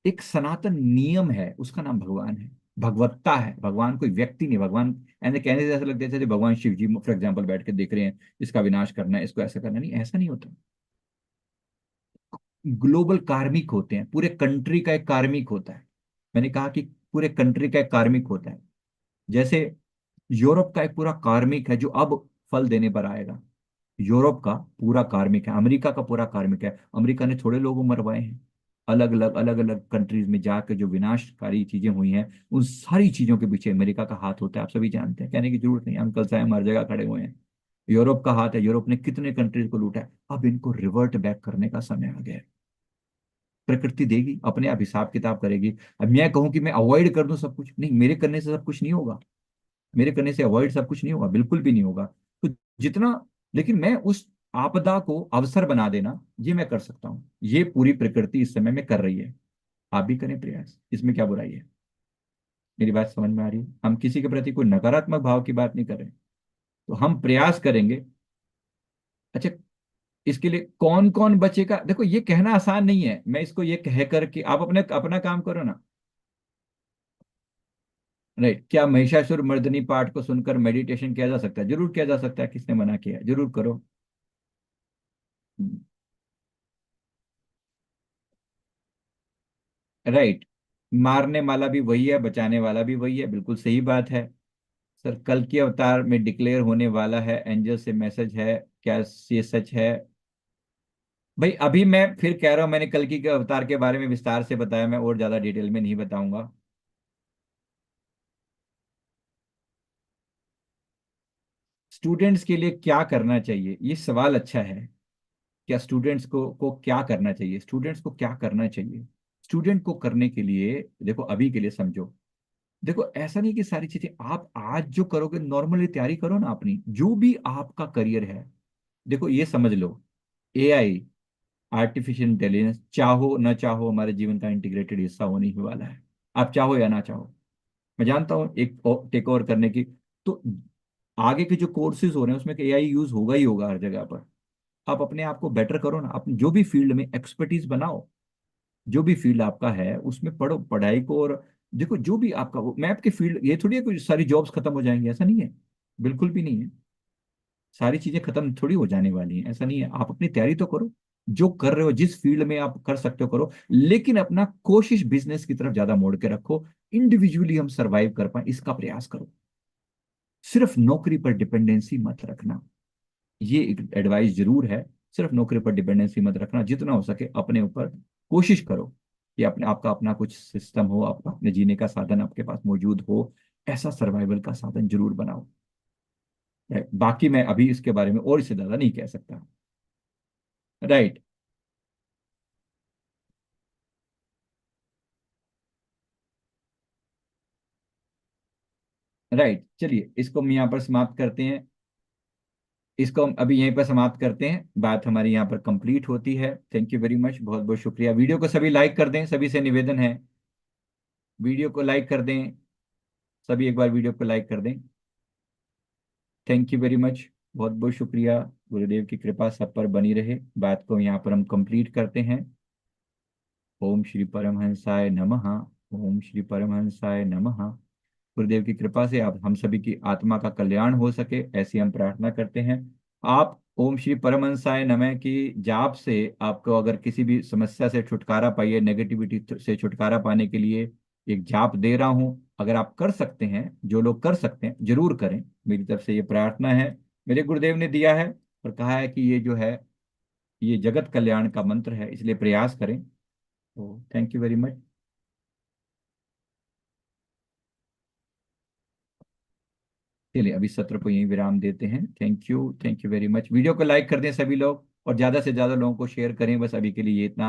एक सनातन नियम है, उसका नाम भगवान है, भगवत्ता है। भगवान कोई व्यक्ति नहीं, भगवान ऐसे कहने से ऐसा लगता है जैसे भगवान शिव जी फॉर एग्जाम्पल बैठ के देख रहे हैं इसका विनाश करना है, इसको ऐसा करना, नहीं, ऐसा नहीं होता। ग्लोबल कार्मिक होते हैं, पूरे कंट्री का एक कार्मिक होता है। मैंने कहा कि पूरे कंट्री का एक कार्मिक होता है। जैसे यूरोप का एक पूरा कार्मिक है जो अब फल देने पर आएगा। यूरोप का पूरा कार्मिक है, अमेरिका का पूरा कार्मिक है, अमेरिका ने थोड़े लोग मरवाए हैं। अलग अलग कंट्रीज में जाकर जो विनाशकारी चीजें हुई हैं, उन सारी चीजों के पीछे अमेरिका का हाथ होता है। आप सभी जानते हैं, कहने की जरूरत नहीं, अंकल साहब हर जगह खड़े हुए हैं। यूरोप का हाथ है, यूरोप ने कितने कंट्रीज को लूटा है। अब इनको रिवर्ट बैक करने का समय आ गया है। प्रकृति देगी, अपने आप हिसाब किताब करेगी। अब मैं कहूं कि मैं अवॉइड कर दूं सब कुछ, नहीं, मेरे करने से सब कुछ नहीं होगा। मेरे करने से अवॉइड सब कुछ नहीं होगा, बिल्कुल भी नहीं होगा। तो जितना, लेकिन मैं उस आपदा को अवसर बना देना, ये मैं कर सकता हूँ। ये पूरी प्रकृति इस समय में कर रही है। आप भी करें प्रयास, इसमें क्या बुराई है? मेरी बात समझ में आ रही है? हम किसी के प्रति कोई नकारात्मक भाव की बात नहीं कर रहे, तो हम प्रयास करेंगे। अच्छा, इसके लिए कौन कौन बचेगा, देखो ये कहना आसान नहीं है। मैं इसको ये कह कर कि आप अपने अपना काम करो ना। राइट, क्या महिषासुर मर्दनी पाठ को सुनकर मेडिटेशन किया जा सकता है? जरूर किया जा सकता है, किसने मना किया? जरूर करो। राइट, मारने वाला भी वही है, बचाने वाला भी वही है, बिल्कुल सही बात है। सर, कल के अवतार में डिक्लेयर होने वाला है, एंजल से मैसेज है, क्या ये सच है? भाई अभी मैं फिर कह रहा हूं, मैंने कल की के अवतार के बारे में विस्तार से बताया, मैं और ज्यादा डिटेल में नहीं बताऊंगा। स्टूडेंट्स के लिए क्या करना चाहिए, ये सवाल अच्छा है। क्या स्टूडेंट्स को क्या करना चाहिए? स्टूडेंट्स को क्या करना चाहिए? स्टूडेंट को करने के लिए, देखो अभी के लिए समझो। देखो ऐसा नहीं कि सारी चीजें आप आज जो करोगे, नॉर्मली तैयारी करो ना अपनी, जो भी आपका करियर है। देखो ये समझ लो, एआई, आर्टिफिशियल इंटेलिजेंस, चाहो ना चाहो हमारे जीवन का इंटीग्रेटेड हिस्सा होने ही वाला है। आप चाहो या ना चाहो, मैं जानता हूँ एक टेक ओवर करने की। तो आगे के जो कोर्सेज हो रहे हैं उसमें एआई यूज होगा ही होगा हर जगह पर। आप अपने आप को बेटर करो ना, अपने जो भी फील्ड में एक्सपर्टीज बनाओ। जो भी फील्ड आपका है उसमें पढ़ो, पढ़ाई को। और देखो जो भी आपका मैं आपके फील्ड, ये थोड़ी है कोई सारी जॉब्स खत्म हो जाएंगी, ऐसा नहीं है। बिल्कुल भी नहीं है। सारी चीजें खत्म थोड़ी हो जाने वाली हैं, ऐसा नहीं है। आप अपनी तैयारी तो करो, जो कर रहे हो जिस फील्ड में आप कर सकते हो करो, लेकिन अपना कोशिश बिजनेस की तरफ ज्यादा मोड़ के रखो। इंडिविजुअली हम सरवाइव कर पाए, इसका प्रयास करो। सिर्फ नौकरी पर डिपेंडेंसी मत रखना, ये एक एडवाइस जरूर है। सिर्फ नौकरी पर डिपेंडेंसी मत रखना, जितना हो सके अपने ऊपर कोशिश करो कि अपने आपका अपना कुछ सिस्टम हो, आपका अपने जीने का साधन आपके पास मौजूद हो। ऐसा सर्वाइवल का साधन जरूर बनाओ। बाकी मैं अभी इसके बारे में और इससे ज्यादा नहीं कह सकता। राइट। राइट, चलिए इसको हम यहाँ पर समाप्त करते हैं। इसको हम अभी यहीं पर समाप्त करते हैं, बात हमारी यहाँ पर कंप्लीट होती है। थैंक यू वेरी मच, बहुत बहुत शुक्रिया। वीडियो को सभी लाइक कर दें, सभी से निवेदन है, वीडियो को लाइक कर दें। सभी एक बार वीडियो को लाइक कर दें। थैंक यू वेरी मच, बहुत बहुत शुक्रिया। गुरुदेव की कृपा सब पर बनी रहे। बात को यहाँ पर हम कंप्लीट करते हैं। ओम श्री परमहंसाय नमः। ओम श्री परमहंसाय नमः। गुरुदेव की कृपा से आप हम सभी की आत्मा का कल्याण हो सके, ऐसी हम प्रार्थना करते हैं। आप ओम श्री परमहंसाय नमः की जाप से आपको अगर किसी भी समस्या से छुटकारा पाइए, नेगेटिविटी से छुटकारा पाने के लिए एक जाप दे रहा हूं। अगर आप कर सकते हैं, जो लोग कर सकते हैं जरूर करें, मेरी तरफ से ये प्रार्थना है। मेरे गुरुदेव ने दिया है और कहा है कि ये जो है, ये जगत कल्याण का मंत्र है, इसलिए प्रयास करें। तो थैंक यू वेरी मच। चलिए अभी सत्र को यहीं विराम देते हैं। Thank you very much. Video को लाइक कर दें सभी लोग, और ज्यादा से ज्यादा लोगों को शेयर करें। बस अभी के लिए ये इतना।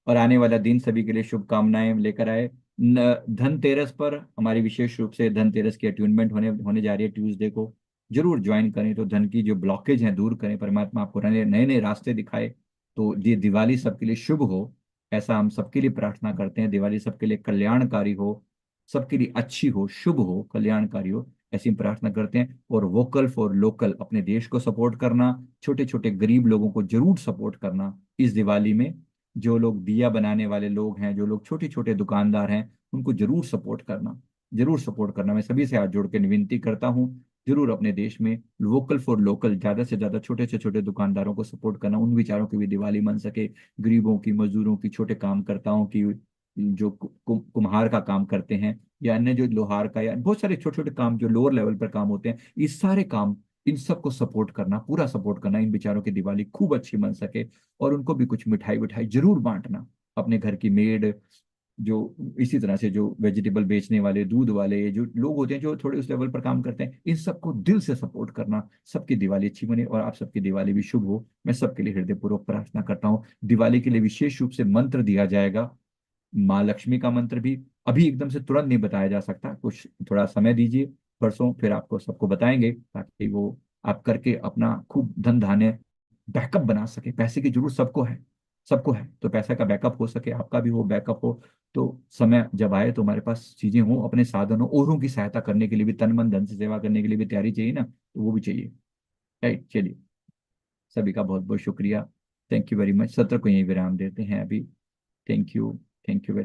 और आने वाला दिन सभी के लिए शुभकामनाएं लेकर आए। धनतेरस पर हमारी विशेष रूप से धनतेरस की अट्यूनमेंट होने होने जा रही है ट्यूसडे को। जरूर ज्वाइन करें, तो धन की जो ब्लॉकेज हैं दूर करें, परमात्मा आपको नए नए नए रास्ते दिखाए। तो ये दिवाली सबके लिए शुभ हो, ऐसा हम सबके लिए प्रार्थना करते हैं। दिवाली सबके लिए कल्याणकारी हो, सबके लिए अच्छी हो, शुभ हो, कल्याणकारी हो, ऐसी हम प्रार्थना करते हैं। और वोकल फॉर लोकल, अपने देश को सपोर्ट करना, छोटे छोटे गरीब लोगों को जरूर सपोर्ट करना इस दिवाली में। जो लोग दिया बनाने वाले लोग हैं, जो लोग छोटे छोटे दुकानदार हैं, उनको जरूर सपोर्ट करना, जरूर सपोर्ट करना। मैं सभी से हाथ जोड़ के विनती करता हूँ, जरूर अपने देश में वोकल फॉर लोकल, ज्यादा से ज्यादा छोटे से छोटे दुकानदारों को सपोर्ट करना, उन विचारों की भी दिवाली बन सके। गरीबों की, मजदूरों की, छोटे कामकर्ताओं की, जो कुम्हार का काम करते हैं, या अन्य जो लोहार का, या बहुत सारे छोटे छोटे काम जो लोअर लेवल पर काम होते हैं, ये सारे काम, इन सबको सपोर्ट करना, पूरा सपोर्ट करना, इन बेचारों की दिवाली खूब अच्छी बन सके। और उनको भी कुछ मिठाई विठाई जरूर बांटना। अपने घर की मेड, जो इसी तरह से जो वेजिटेबल बेचने वाले, दूध वाले, जो लोग होते हैं जो थोड़े उस लेवल पर काम करते हैं, इन सबको दिल से सपोर्ट करना। सबकी दिवाली अच्छी बने और आप सबकी दिवाली भी शुभ हो, मैं सबके लिए हृदयपूर्वक प्रार्थना करता हूँ। दिवाली के लिए विशेष रूप से मंत्र दिया जाएगा, माँ लक्ष्मी का मंत्र भी अभी एकदम से तुरंत नहीं बताया जा सकता, कुछ थोड़ा समय दीजिए, परसों फिर आपको सबको बताएंगे, ताकि वो आप करके अपना खूब धन धान्य बैकअप बना सके। पैसे की जरूरत सबको है, सबको है, तो पैसा का बैकअप हो सके, आपका भी हो बैकअप हो, तो समय जब आए तो हमारे पास चीजें हों, अपने साधनों, औरों की सहायता करने के लिए भी, तन मन धन से सेवा करने के लिए भी तैयारी चाहिए ना, तो वो भी चाहिए। राइट, चलिए, सभी का बहुत बहुत शुक्रिया। Thank you very much. सत्र को यही विराम देते हैं अभी। Thank you. Thank you very